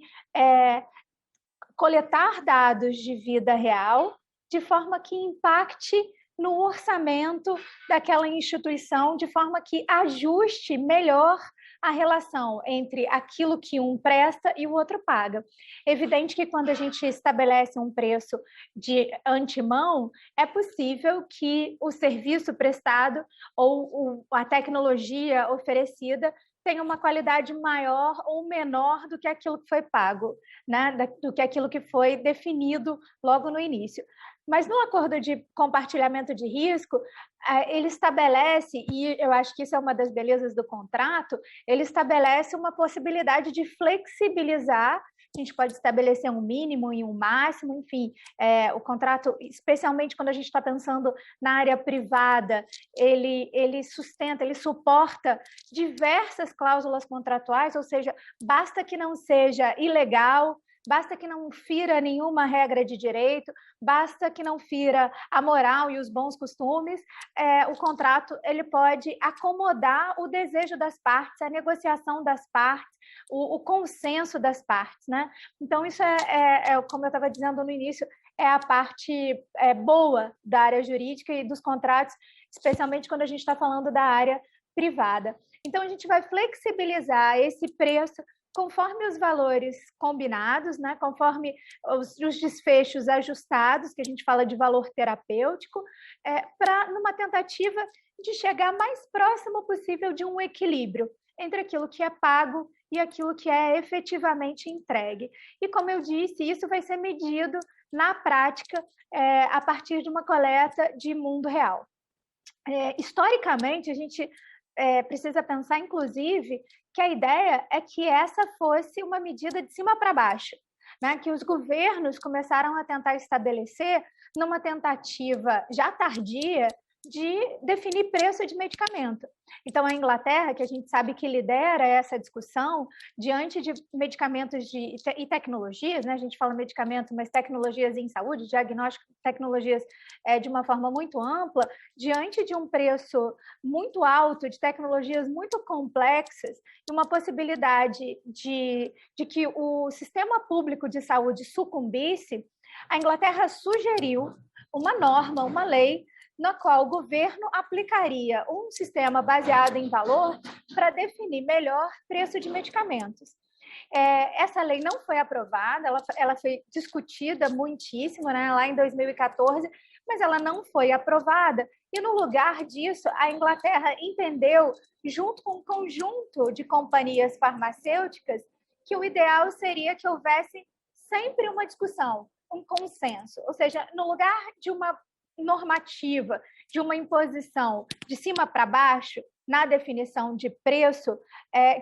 Speaker 5: coletar dados de vida real de forma que impacte no orçamento daquela instituição, de forma que ajuste melhor a relação entre aquilo que um presta e o outro paga. É evidente que quando a gente estabelece um preço de antemão, é possível que o serviço prestado ou a tecnologia oferecida tenha uma qualidade maior ou menor do que aquilo que foi pago, né? Do que aquilo que foi definido logo no início. Mas no acordo de compartilhamento de risco, ele estabelece, e eu acho que isso é uma das belezas do contrato, ele estabelece uma possibilidade de flexibilizar. A gente pode estabelecer um mínimo e um máximo, enfim, o contrato, especialmente quando a gente está pensando na área privada, ele sustenta, ele suporta diversas cláusulas contratuais, ou seja, basta que não seja ilegal, basta que não fira nenhuma regra de direito, basta que não fira a moral e os bons costumes, o contrato ele pode acomodar o desejo das partes, a negociação das partes, o consenso das partes, né? Então, isso como eu estava dizendo no início, é a parte boa da área jurídica e dos contratos, especialmente quando a gente está falando da área privada. Então, a gente vai flexibilizar esse preço conforme os valores combinados, né? Conforme os desfechos ajustados, que a gente fala de valor terapêutico, numa tentativa de chegar mais próximo possível de um equilíbrio entre aquilo que é pago e aquilo que é efetivamente entregue. E, como eu disse, isso vai ser medido na prática a partir de uma coleta de mundo real. Historicamente, a gente precisa pensar, inclusive, que a ideia é que essa fosse uma medida de cima para baixo, né? Que os governos começaram a tentar estabelecer numa tentativa já tardia de definir preço de medicamento. Então, a Inglaterra, que a gente sabe que lidera essa discussão, diante de medicamentos e tecnologias, né? A gente fala medicamento, mas tecnologias em saúde, diagnóstico, tecnologias de uma forma muito ampla, diante de um preço muito alto, de tecnologias muito complexas, e uma possibilidade de que o sistema público de saúde sucumbisse, a Inglaterra sugeriu uma norma, uma lei, na qual o governo aplicaria um sistema baseado em valor para definir melhor preço de medicamentos. Essa lei não foi aprovada, ela foi discutida muitíssimo, né, lá em 2014, mas ela não foi aprovada. E, no lugar disso, a Inglaterra entendeu, junto com um conjunto de companhias farmacêuticas, que o ideal seria que houvesse sempre uma discussão, um consenso. Ou seja, no lugar de uma normativa, de uma imposição de cima para baixo, na definição de preço,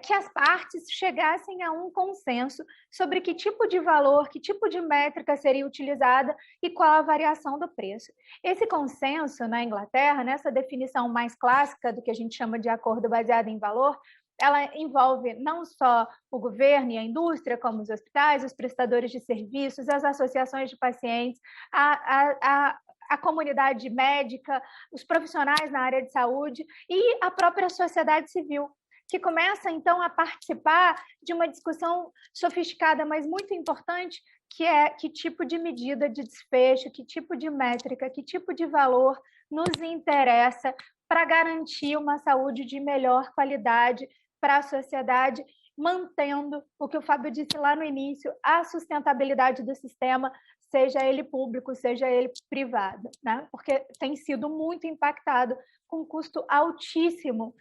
Speaker 5: que as partes chegassem a um consenso sobre que tipo de valor, que tipo de métrica seria utilizada e qual a variação do preço. Esse consenso na Inglaterra, nessa definição mais clássica do que a gente chama de acordo baseado em valor, ela envolve não só o governo e a indústria, como os hospitais, os prestadores de serviços, as associações de pacientes, a comunidade médica, os profissionais na área de saúde e a própria sociedade civil, que começa, então, a participar de uma discussão sofisticada, mas muito importante, que é que tipo de medida de desfecho, que tipo de métrica, que tipo de valor nos interessa para garantir uma saúde de melhor qualidade para a sociedade, mantendo o que o Fábio disse lá no início, a sustentabilidade do sistema, seja ele público, seja ele privado, né? Porque tem sido muito impactado com um custo altíssimo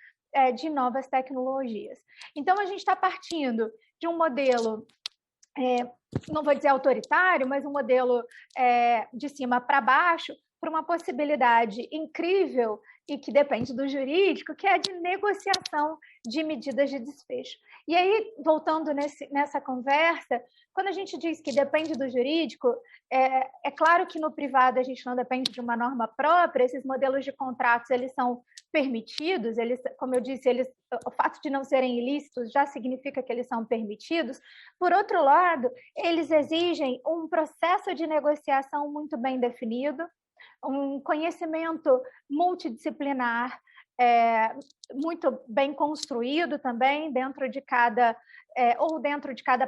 Speaker 5: de novas tecnologias. Então, a gente está partindo de um modelo não vou dizer autoritário, mas um modelo de cima para baixo, para uma possibilidade incrível e que depende do jurídico, que é a de negociação de medidas de desfecho. E aí, voltando nessa conversa, quando a gente diz que depende do jurídico, é claro que no privado a gente não depende de uma norma própria, esses modelos de contratos eles são permitidos, eles, como eu disse, o fato de não serem ilícitos já significa que eles são permitidos. Por outro lado, eles exigem um processo de negociação muito bem definido, um conhecimento multidisciplinar muito bem construído também dentro de cada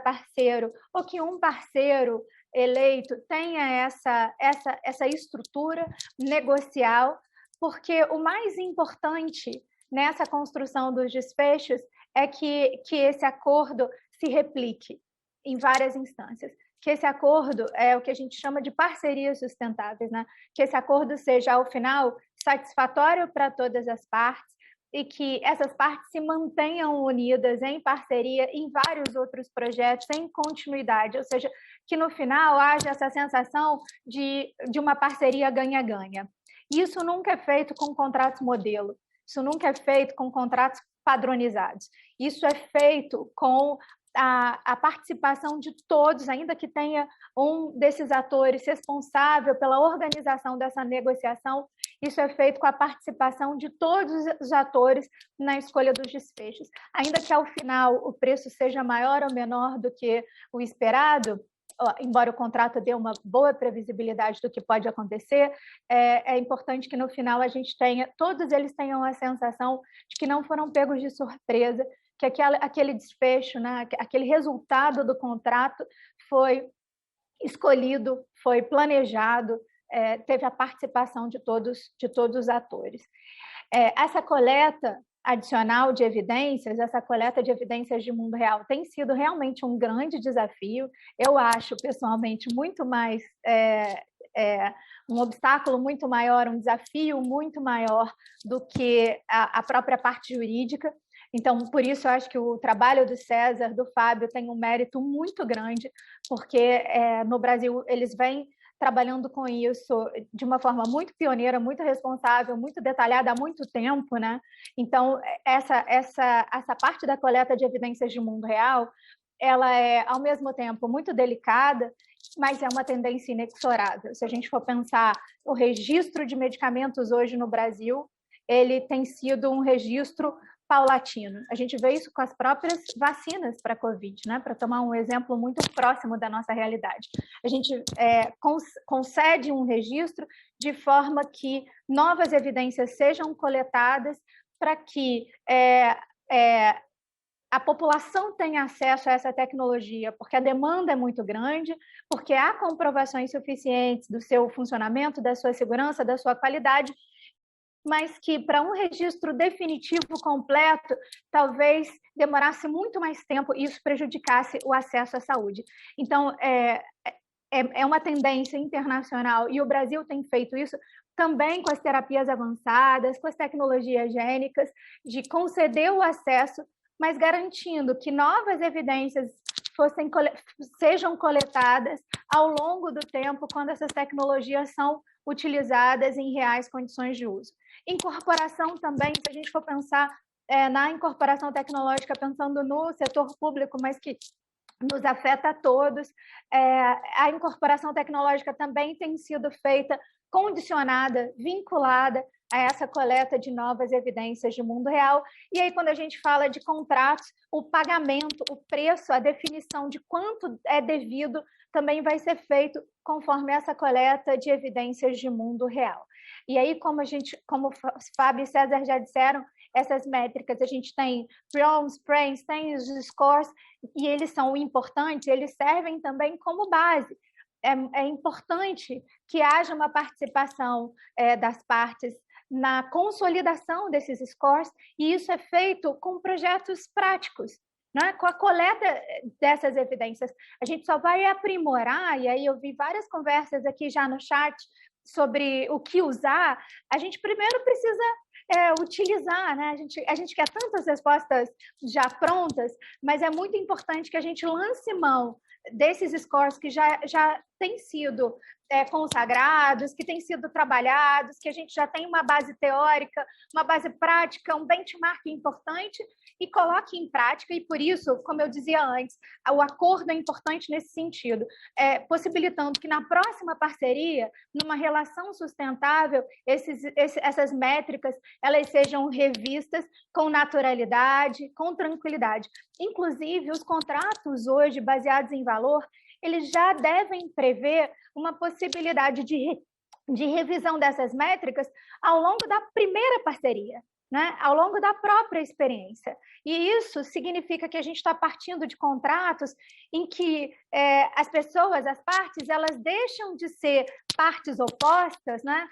Speaker 5: parceiro, ou que um parceiro eleito tenha essa estrutura negocial, porque o mais importante nessa construção dos desfechos é que esse acordo se replique em várias instâncias, que esse acordo é o que a gente chama de parcerias sustentáveis, né? Que esse acordo seja, ao final, satisfatório para todas as partes e que essas partes se mantenham unidas em parceria em vários outros projetos, em continuidade, ou seja, que no final haja essa sensação de uma parceria ganha-ganha. Isso nunca é feito com contratos modelo, isso nunca é feito com contratos padronizados, isso é feito com a participação de todos, ainda que tenha um desses atores responsável pela organização dessa negociação, isso é feito com a participação de todos os atores na escolha dos desfechos. Ainda que, ao final, o preço seja maior ou menor do que o esperado, embora o contrato dê uma boa previsibilidade do que pode acontecer, é importante que, no final, todos eles tenham a sensação de que não foram pegos de surpresa, que aquele desfecho, né, aquele resultado do contrato foi escolhido, foi planejado, teve a participação de todos os atores. Essa coleta adicional de evidências, essa coleta de evidências de mundo real tem sido realmente um grande desafio. Eu acho, pessoalmente, muito mais um obstáculo muito maior, um desafio muito maior do que a própria parte jurídica. Então, por isso, eu acho que o trabalho do César, do Fábio, tem um mérito muito grande, porque no Brasil eles vêm trabalhando com isso de uma forma muito pioneira, muito responsável, muito detalhada há muito tempo, né? Então, essa parte da coleta de evidências de mundo real, ela é, ao mesmo tempo, muito delicada, mas é uma tendência inexorável. Se a gente for pensar o registro de medicamentos hoje no Brasil, ele tem sido um registro paulatino. A gente vê isso com as próprias vacinas para a Covid, né? Para tomar um exemplo muito próximo da nossa realidade. A gente concede um registro de forma que novas evidências sejam coletadas para que a população tenha acesso a essa tecnologia, porque a demanda é muito grande, porque há comprovações suficientes do seu funcionamento, da sua segurança, da sua qualidade, mas que para um registro definitivo completo, talvez demorasse muito mais tempo e isso prejudicasse o acesso à saúde. Então, é uma tendência internacional e o Brasil tem feito isso também com as terapias avançadas, com as tecnologias gênicas, de conceder o acesso, mas garantindo que novas evidências sejam coletadas ao longo do tempo, quando essas tecnologias são utilizadas em reais condições de uso. Incorporação também, se a gente for pensar na incorporação tecnológica, pensando no setor público, mas que nos afeta a todos, a incorporação tecnológica também tem sido feita condicionada, vinculada a essa coleta de novas evidências de mundo real. E aí, quando a gente fala de contratos, o pagamento, o preço, a definição de quanto é devido também vai ser feito conforme essa coleta de evidências de mundo real. E aí, como Fábio e César já disseram, essas métricas, a gente tem PROMs, PRAMs, tem os scores, e eles são importantes, eles servem também como base. É importante que haja uma participação das partes na consolidação desses scores, e isso é feito com projetos práticos, né? Com a coleta dessas evidências. A gente só vai aprimorar, e aí eu vi várias conversas aqui já no chat sobre o que usar. A gente primeiro precisa utilizar, né? A gente quer tantas respostas já prontas, mas é muito importante que a gente lance mão desses scores que já têm sido consagrados, que têm sido trabalhados, que a gente já tem uma base teórica, uma base prática, um benchmark importante, e coloque em prática. E por isso, como eu dizia antes, o acordo é importante nesse sentido, possibilitando que na próxima parceria, numa relação sustentável, essas métricas elas sejam revistas com naturalidade, com tranquilidade. Inclusive, os contratos hoje baseados em valor, eles já devem prever uma possibilidade de revisão dessas métricas ao longo da primeira parceria, né? Ao longo da própria experiência. E isso significa que a gente está partindo de contratos em que as pessoas, as partes, elas deixam de ser partes opostas, né?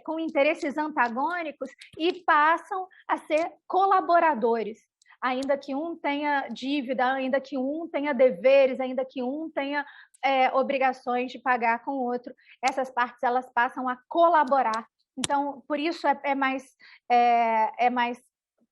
Speaker 5: Com interesses antagônicos, e passam a ser colaboradores, ainda que um tenha dívida, ainda que um tenha deveres, ainda que um tenha obrigações de pagar com o outro. Essas partes elas passam a colaborar. Então, por isso é mais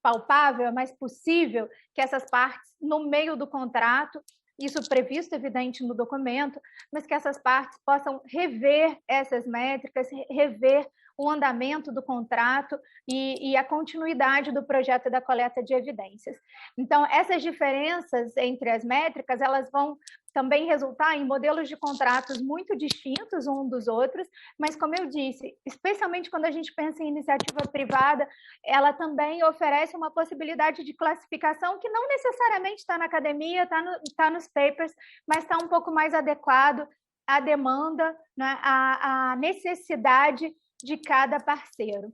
Speaker 5: palpável, é mais possível que essas partes, no meio do contrato, isso previsto, evidente, no documento, mas que essas partes possam rever essas métricas, rever o andamento do contrato e a continuidade do projeto da coleta de evidências. Então, essas diferenças entre as métricas, elas vão também resultar em modelos de contratos muito distintos um dos outros, mas, como eu disse, especialmente quando a gente pensa em iniciativa privada, ela também oferece uma possibilidade de classificação que não necessariamente está na academia, está nos papers, mas está um pouco mais adequado à demanda, né, à necessidade de cada parceiro.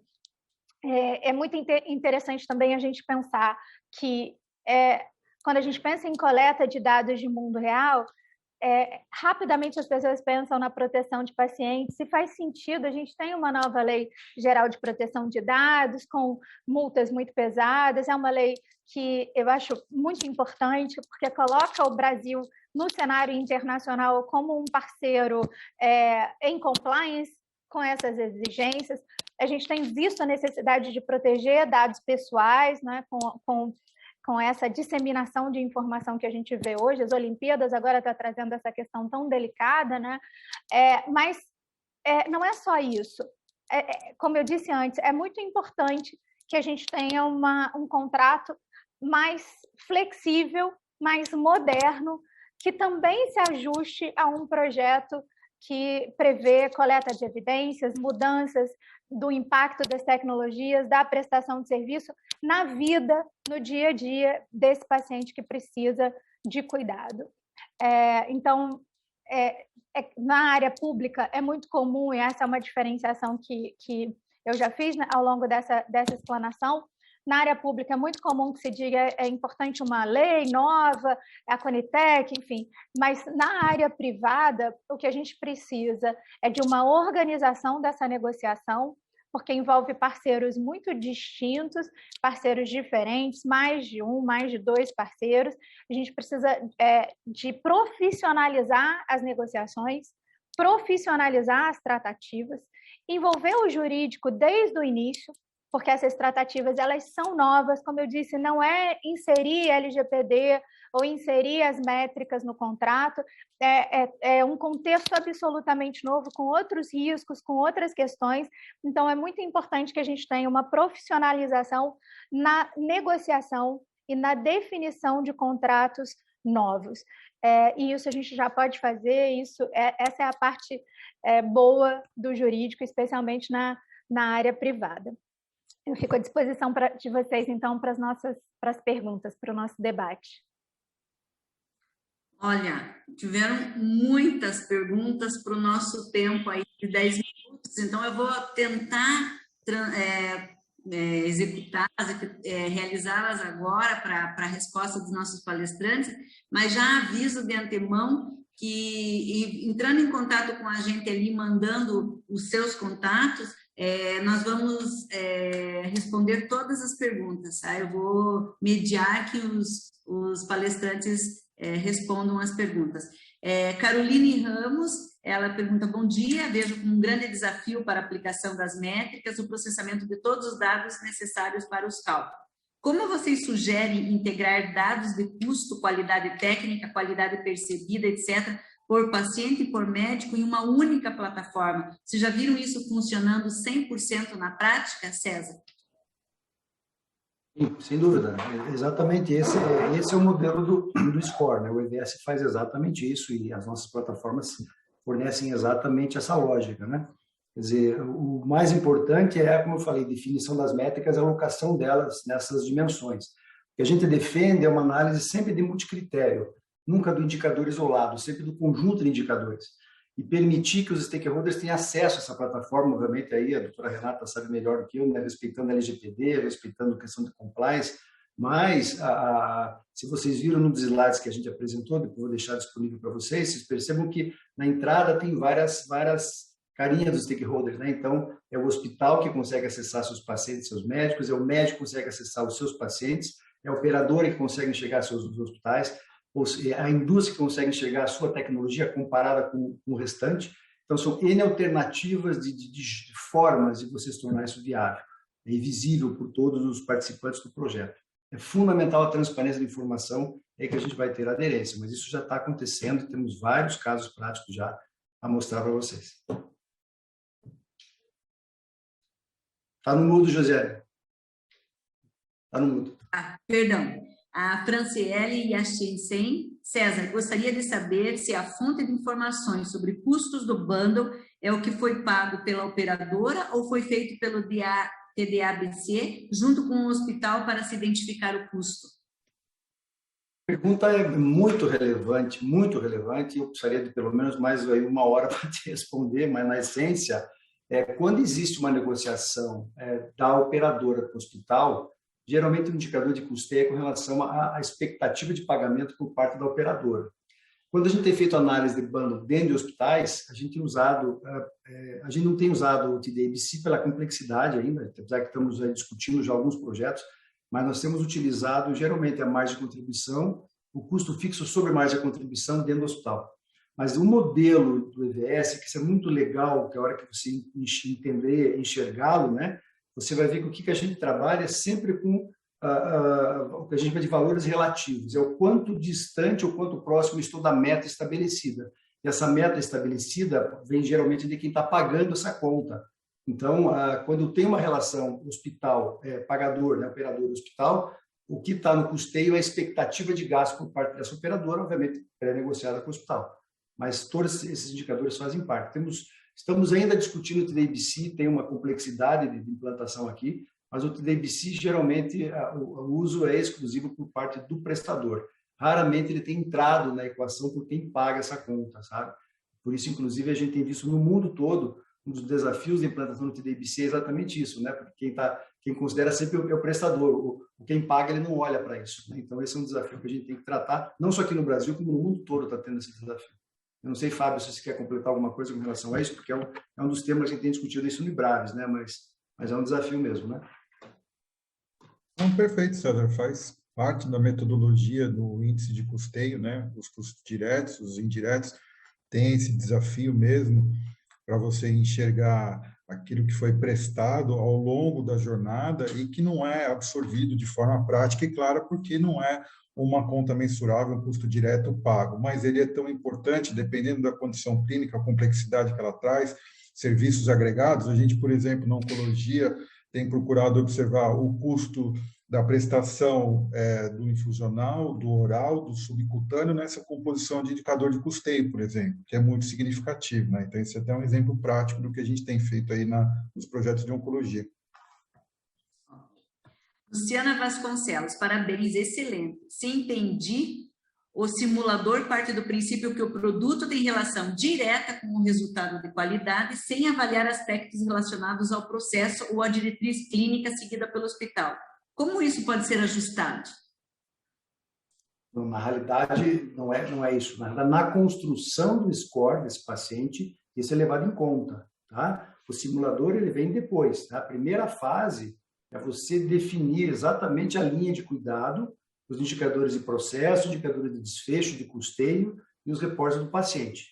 Speaker 5: É muito interessante também a gente pensar que, quando a gente pensa em coleta de dados de mundo real, rapidamente as pessoas pensam na proteção de pacientes. Se faz sentido, a gente tem uma nova lei geral de proteção de dados, com multas muito pesadas, é uma lei que eu acho muito importante, porque coloca o Brasil no cenário internacional como um parceiro em compliance com essas exigências. A gente tem visto a necessidade de proteger dados pessoais, né, com essa disseminação de informação que a gente vê hoje. As Olimpíadas agora estão trazendo essa questão tão delicada, né? Mas não é só isso. Como eu disse antes, é muito importante que a gente tenha um contrato mais flexível, mais moderno, que também se ajuste a um projeto que prevê coleta de evidências, mudanças do impacto das tecnologias, da prestação de serviço na vida, no dia a dia desse paciente que precisa de cuidado. Então, na área pública é muito comum, e essa é uma diferenciação que eu já fiz, né, ao longo dessa explanação. Na área pública é muito comum que se diga é importante uma lei nova, a Conitec, enfim, mas na área privada o que a gente precisa é de uma organização dessa negociação, porque envolve parceiros muito distintos, parceiros diferentes, mais de um, mais de dois parceiros. A gente precisa de profissionalizar as negociações, profissionalizar as tratativas, envolver o jurídico desde o início, porque essas tratativas elas são novas, como eu disse, não é inserir LGPD ou inserir as métricas no contrato, é um contexto absolutamente novo, com outros riscos, com outras questões. Então, é muito importante que a gente tenha uma profissionalização na negociação e na definição de contratos novos. E isso a gente já pode fazer, essa é a parte boa do jurídico, especialmente na área privada. Eu fico à disposição de vocês, então, para as perguntas, para o nosso debate.
Speaker 2: Olha, tiveram muitas perguntas para o nosso tempo aí de 10 minutos, então eu vou tentar realizá-las agora para a resposta dos nossos palestrantes, mas já aviso de antemão que, entrando em contato com a gente ali, mandando os seus contatos, nós vamos responder todas as perguntas, tá? Eu vou mediar que os palestrantes respondam as perguntas. Caroline Ramos Ela pergunta: bom dia, vejo como um grande desafio para a aplicação das métricas o processamento de todos os dados necessários para os cálculos. Como vocês sugerem integrar dados de custo, qualidade técnica, qualidade percebida, etc., por paciente e por médico em uma única plataforma? Vocês já viram isso funcionando 100% na prática, César?
Speaker 4: Sim, sem dúvida. Exatamente esse é o modelo do SCORE, né? O EVS faz exatamente isso e as nossas plataformas fornecem exatamente essa lógica, né? Quer dizer, o mais importante é, como eu falei, definição das métricas, a alocação delas nessas dimensões. O que a gente defende é uma análise sempre de multicritério, nunca do indicador isolado, sempre do conjunto de indicadores. E permitir que os stakeholders tenham acesso a essa plataforma, obviamente aí a doutora Renata sabe melhor do que eu, né? Respeitando a LGPD, respeitando a questão de compliance, mas se vocês viram nos slides que a gente apresentou, depois vou deixar disponível para vocês, vocês percebam que na entrada tem várias carinhas dos stakeholders, né? Então, é o hospital que consegue acessar seus pacientes, seus médicos, é o médico que consegue acessar os seus pacientes, é a operadora que consegue enxergar seus hospitais, a indústria que consegue enxergar a sua tecnologia comparada com o restante. Então, são N alternativas de formas de você se tornar isso viável e visível por todos os participantes do projeto. É fundamental a transparência da informação, é que a gente vai ter aderência, mas isso já está acontecendo, temos vários casos práticos já a mostrar para vocês. Está no mudo, José. Está no mudo.
Speaker 2: Perdão. A Franciele e a Shenzhen. César, gostaria de saber se a fonte de informações sobre custos do bundle é o que foi pago pela operadora ou foi feito pelo TDABC junto com o hospital para se identificar o custo.
Speaker 4: A pergunta é muito relevante, eu precisaria de pelo menos mais aí 1 hora para te responder, mas na essência, quando existe uma negociação da operadora com o hospital, geralmente o indicador de custeio é com relação à expectativa de pagamento por parte da operadora. Quando a gente tem feito análise de bundle dentro de hospitais, a gente não tem usado o TDABC pela complexidade ainda, apesar que estamos discutindo já alguns projetos, mas nós temos utilizado geralmente a margem de contribuição, o custo fixo sobre margem de contribuição dentro do hospital. Mas o modelo do EVS, que isso é muito legal, que a hora que você entender, enxergá-lo, né, você vai ver que o que a gente trabalha é sempre com o que a gente chama de valores relativos, é o quanto distante ou quanto próximo estou da meta estabelecida. E essa meta estabelecida vem geralmente de quem está pagando essa conta. Então, quando tem uma relação hospital-pagador, né, operador-hospital, o que está no custeio é a expectativa de gasto por parte dessa operadora, obviamente pré-negociada com o hospital. Mas todos esses indicadores fazem parte. Estamos ainda discutindo o TDABC, tem uma complexidade de implantação aqui, mas o TDABC, geralmente, o uso é exclusivo por parte do prestador. Raramente ele tem entrado na equação por quem paga essa conta, sabe? Por isso, inclusive, a gente tem visto no mundo todo, um dos desafios da implantação do TDABC é exatamente isso, né? Porque quem considera sempre é o prestador, quem paga ele não olha para isso, né? Então, esse é um desafio que a gente tem que tratar, não só aqui no Brasil, como no mundo todo está tendo esse desafio. Eu não sei, Fábio, se você quer completar alguma coisa com relação a isso, porque é um dos temas que a gente tem discutido isso no IBRAVES, né? Mas é um desafio mesmo, né?
Speaker 3: Perfeito, César. Faz parte da metodologia do índice de custeio, né? Os custos diretos, os indiretos, tem esse desafio mesmo para você enxergar aquilo que foi prestado ao longo da jornada e que não é absorvido de forma prática e clara, porque não é uma conta mensurável, um custo direto pago, mas ele é tão importante, dependendo da condição clínica, a complexidade que ela traz, serviços agregados. A gente, por exemplo, na oncologia, tem procurado observar o custo da prestação do infusional, do oral, do subcutâneo, nessa composição de indicador de custeio, por exemplo, que é muito significativo, né? Então, esse é até um exemplo prático do que a gente tem feito aí nos projetos de oncologia.
Speaker 2: Luciana Vasconcelos, parabéns, excelente. Se entendi, o simulador parte do princípio que o produto tem relação direta com o resultado de qualidade, sem avaliar aspectos relacionados ao processo ou à diretriz clínica seguida pelo hospital. Como isso pode ser ajustado?
Speaker 4: Na realidade, não é isso. Na construção do score desse paciente, isso é levado em conta, tá? O simulador ele vem depois, tá? A primeira fase é você definir exatamente a linha de cuidado, os indicadores de processo, indicadores de desfecho, de custeio e os reportes do paciente.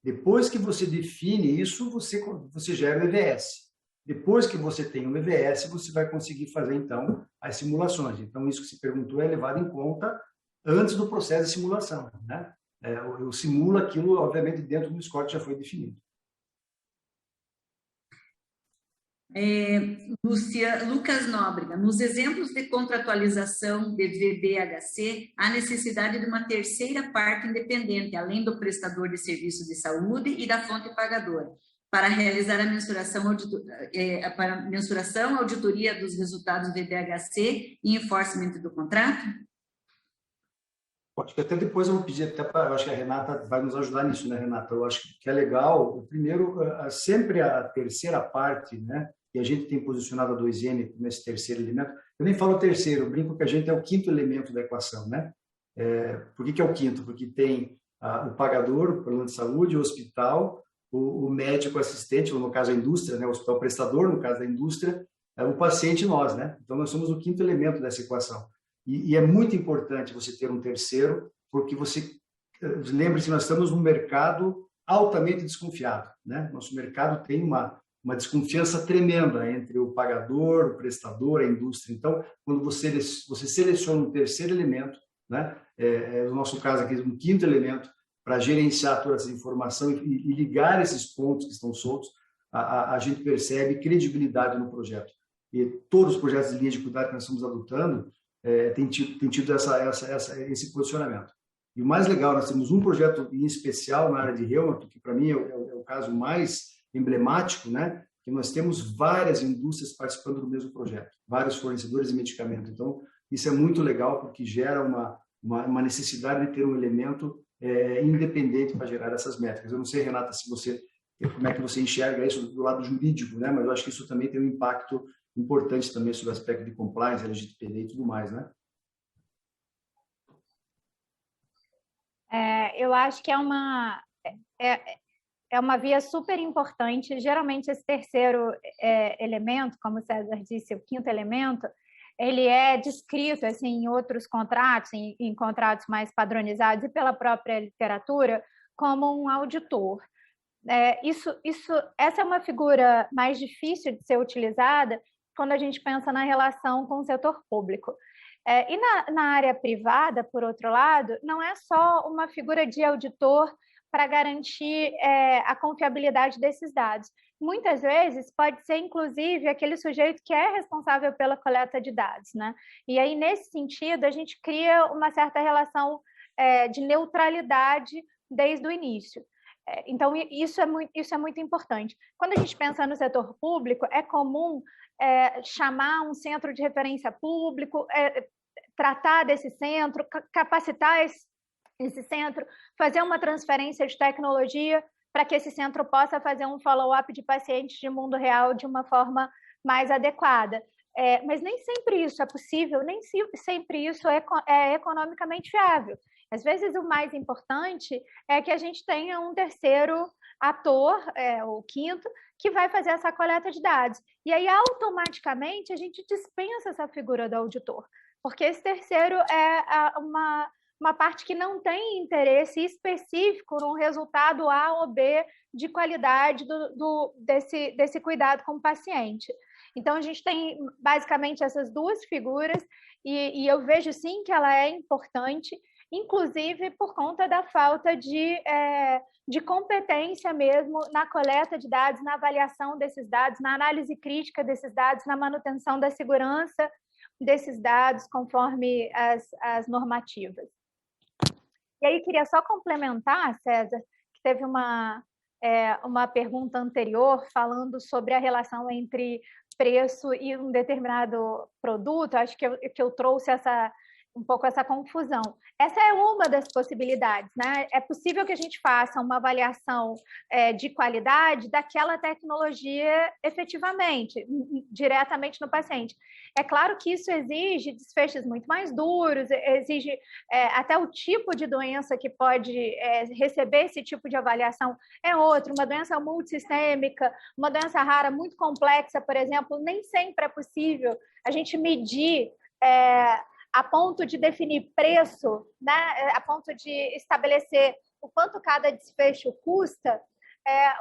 Speaker 4: Depois que você define isso, você gera o EVS. Depois que você tem o EVS, você vai conseguir fazer, então, as simulações. Então, isso que se perguntou é levado em conta antes do processo de simulação, né? Eu simulo aquilo, obviamente, dentro do score que já foi definido.
Speaker 2: Lucas Nóbrega, nos exemplos de contratualização de VBHC, há necessidade de uma terceira parte independente, além do prestador de serviço de saúde e da fonte pagadora, para realizar a mensuração, auditoria dos resultados do VBHC e enforcement do contrato?
Speaker 4: Acho que até depois eu vou pedir até para, acho que a Renata vai nos ajudar nisso, né, Renata? Eu acho que é legal. O primeiro, sempre a terceira parte, né? E a gente tem posicionado a 2N como esse terceiro elemento. Eu nem falo terceiro, eu brinco que a gente é o quinto elemento da equação, né? Por que é o quinto? Porque tem o pagador, o plano de saúde, o hospital, o médico assistente, ou no caso a indústria, né? O hospital prestador, no caso da indústria, o paciente e nós, né? Então nós somos o quinto elemento dessa equação. E é muito importante você ter um terceiro, porque lembre-se, nós estamos num mercado altamente desconfiado, né? Nosso mercado tem uma desconfiança tremenda entre o pagador, o prestador, a indústria. Então, quando você seleciona um terceiro elemento, né? No nosso caso aqui, um quinto elemento, para gerenciar toda essa informação e ligar esses pontos que estão soltos, a gente percebe credibilidade no projeto. E todos os projetos de linha de cuidado que nós estamos adotando tem tido esse posicionamento. E o mais legal, nós temos um projeto em especial na área de reumato, que para mim é o caso mais emblemático, né? Que nós temos várias indústrias participando do mesmo projeto, vários fornecedores de medicamento. Então, isso é muito legal porque gera uma necessidade de ter um elemento independente para gerar essas métricas. Eu não sei, Renata, como é que você enxerga isso do lado jurídico, né? Mas eu acho que isso também tem um impacto importante também sobre o aspecto de compliance, LGPD e tudo mais, né?
Speaker 5: Eu acho que é uma via super importante. Geralmente, esse terceiro elemento, como o César disse, o quinto elemento, ele é descrito assim, em outros contratos, em contratos mais padronizados e pela própria literatura, como um auditor. Essa é uma figura mais difícil de ser utilizada quando a gente pensa na relação com o setor público. E na área privada, por outro lado, não é só uma figura de auditor para garantir a confiabilidade desses dados. Muitas vezes pode ser, inclusive, aquele sujeito que é responsável pela coleta de dados, né? E aí, nesse sentido, a gente cria uma certa relação de neutralidade desde o início. Então, isso é muito importante. Quando a gente pensa no setor público, é comum chamar um centro de referência público, tratar desse centro, capacitar esse centro, fazer uma transferência de tecnologia para que esse centro possa fazer um follow-up de pacientes de mundo real de uma forma mais adequada. Mas nem sempre isso é possível, nem sempre isso é economicamente viável. Às vezes, o mais importante é que a gente tenha um terceiro ator, o quinto, que vai fazer essa coleta de dados. E aí, automaticamente, a gente dispensa essa figura do auditor, porque esse terceiro é uma parte que não tem interesse específico no resultado A ou B de qualidade desse cuidado com o paciente. Então, a gente tem basicamente essas duas figuras e eu vejo sim que ela é importante, inclusive por conta da falta de competência mesmo na coleta de dados, na avaliação desses dados, na análise crítica desses dados, na manutenção da segurança desses dados conforme as normativas. E aí, queria só complementar, César, que teve uma pergunta anterior falando sobre a relação entre preço e um determinado produto. Acho que eu trouxe um pouco essa confusão. Essa é uma das possibilidades, né? É possível que a gente faça uma avaliação de qualidade daquela tecnologia efetivamente, diretamente no paciente. É claro que isso exige desfechos muito mais duros, exige até o tipo de doença que pode receber esse tipo de avaliação é outro, uma doença multissistêmica, uma doença rara muito complexa, por exemplo, nem sempre é possível a gente medir a ponto de definir preço, né? A ponto de estabelecer o quanto cada desfecho custa,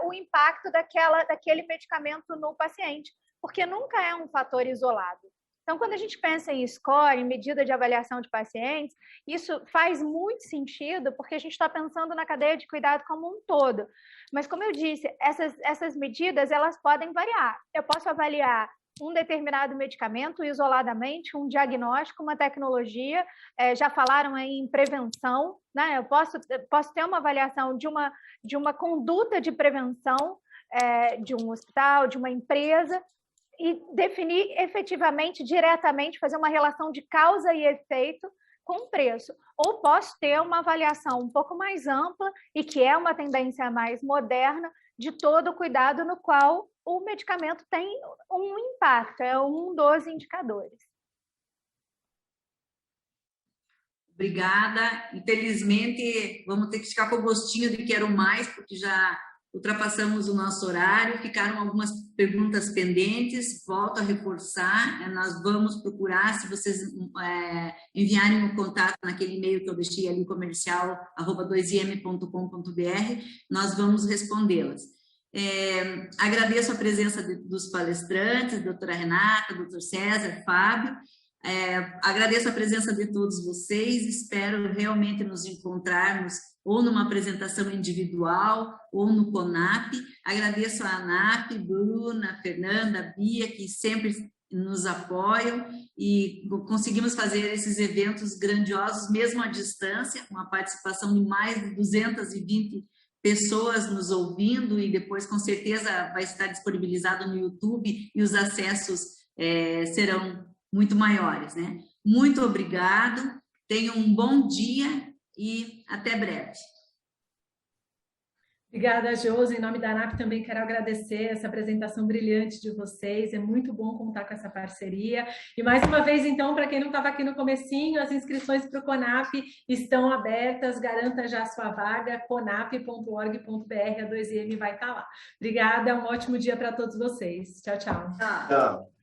Speaker 5: o impacto daquele medicamento no paciente, porque nunca é um fator isolado. Então, quando a gente pensa em score, em medida de avaliação de pacientes, isso faz muito sentido, porque a gente está pensando na cadeia de cuidado como um todo. Mas, como eu disse, essas medidas elas podem variar. Eu posso avaliar um determinado medicamento isoladamente, um diagnóstico, uma tecnologia, já falaram aí em prevenção, né? Eu posso ter uma avaliação de uma conduta de prevenção de um hospital, de uma empresa, e definir efetivamente, diretamente, fazer uma relação de causa e efeito com o preço. Ou posso ter uma avaliação um pouco mais ampla e que é uma tendência mais moderna de todo o cuidado no qual o medicamento tem um impacto, é um dos indicadores.
Speaker 2: Obrigada. Infelizmente, vamos ter que ficar com o gostinho de quero mais, porque já ultrapassamos o nosso horário, ficaram algumas perguntas pendentes, volto a reforçar, nós vamos procurar, se vocês enviarem o contato naquele e-mail que eu deixei ali, comercial@2im.com.br, nós vamos respondê-las. Agradeço a presença dos palestrantes, doutora Renata, doutor César, Fábio, agradeço a presença de todos vocês, espero realmente nos encontrarmos ou numa apresentação individual, ou no CONAP. Agradeço a ANAP, Bruna, Fernanda, Bia, que sempre nos apoiam, e conseguimos fazer esses eventos grandiosos, mesmo à distância, com a participação de mais de 220 pessoas nos ouvindo, e depois, com certeza, vai estar disponibilizado no YouTube, e os acessos serão muito maiores, né? Muito obrigado, tenham um bom dia, e até breve.
Speaker 1: Obrigada, Josi. Em nome da ANAP também quero agradecer essa apresentação brilhante de vocês. É muito bom contar com essa parceria. E mais uma vez, então, para quem não estava aqui no comecinho, as inscrições para o CONAP estão abertas. Garanta já a sua vaga, conap.org.br, a 2M vai estar lá. Obrigada, um ótimo dia para todos vocês. Tchau, tchau.
Speaker 4: Tchau.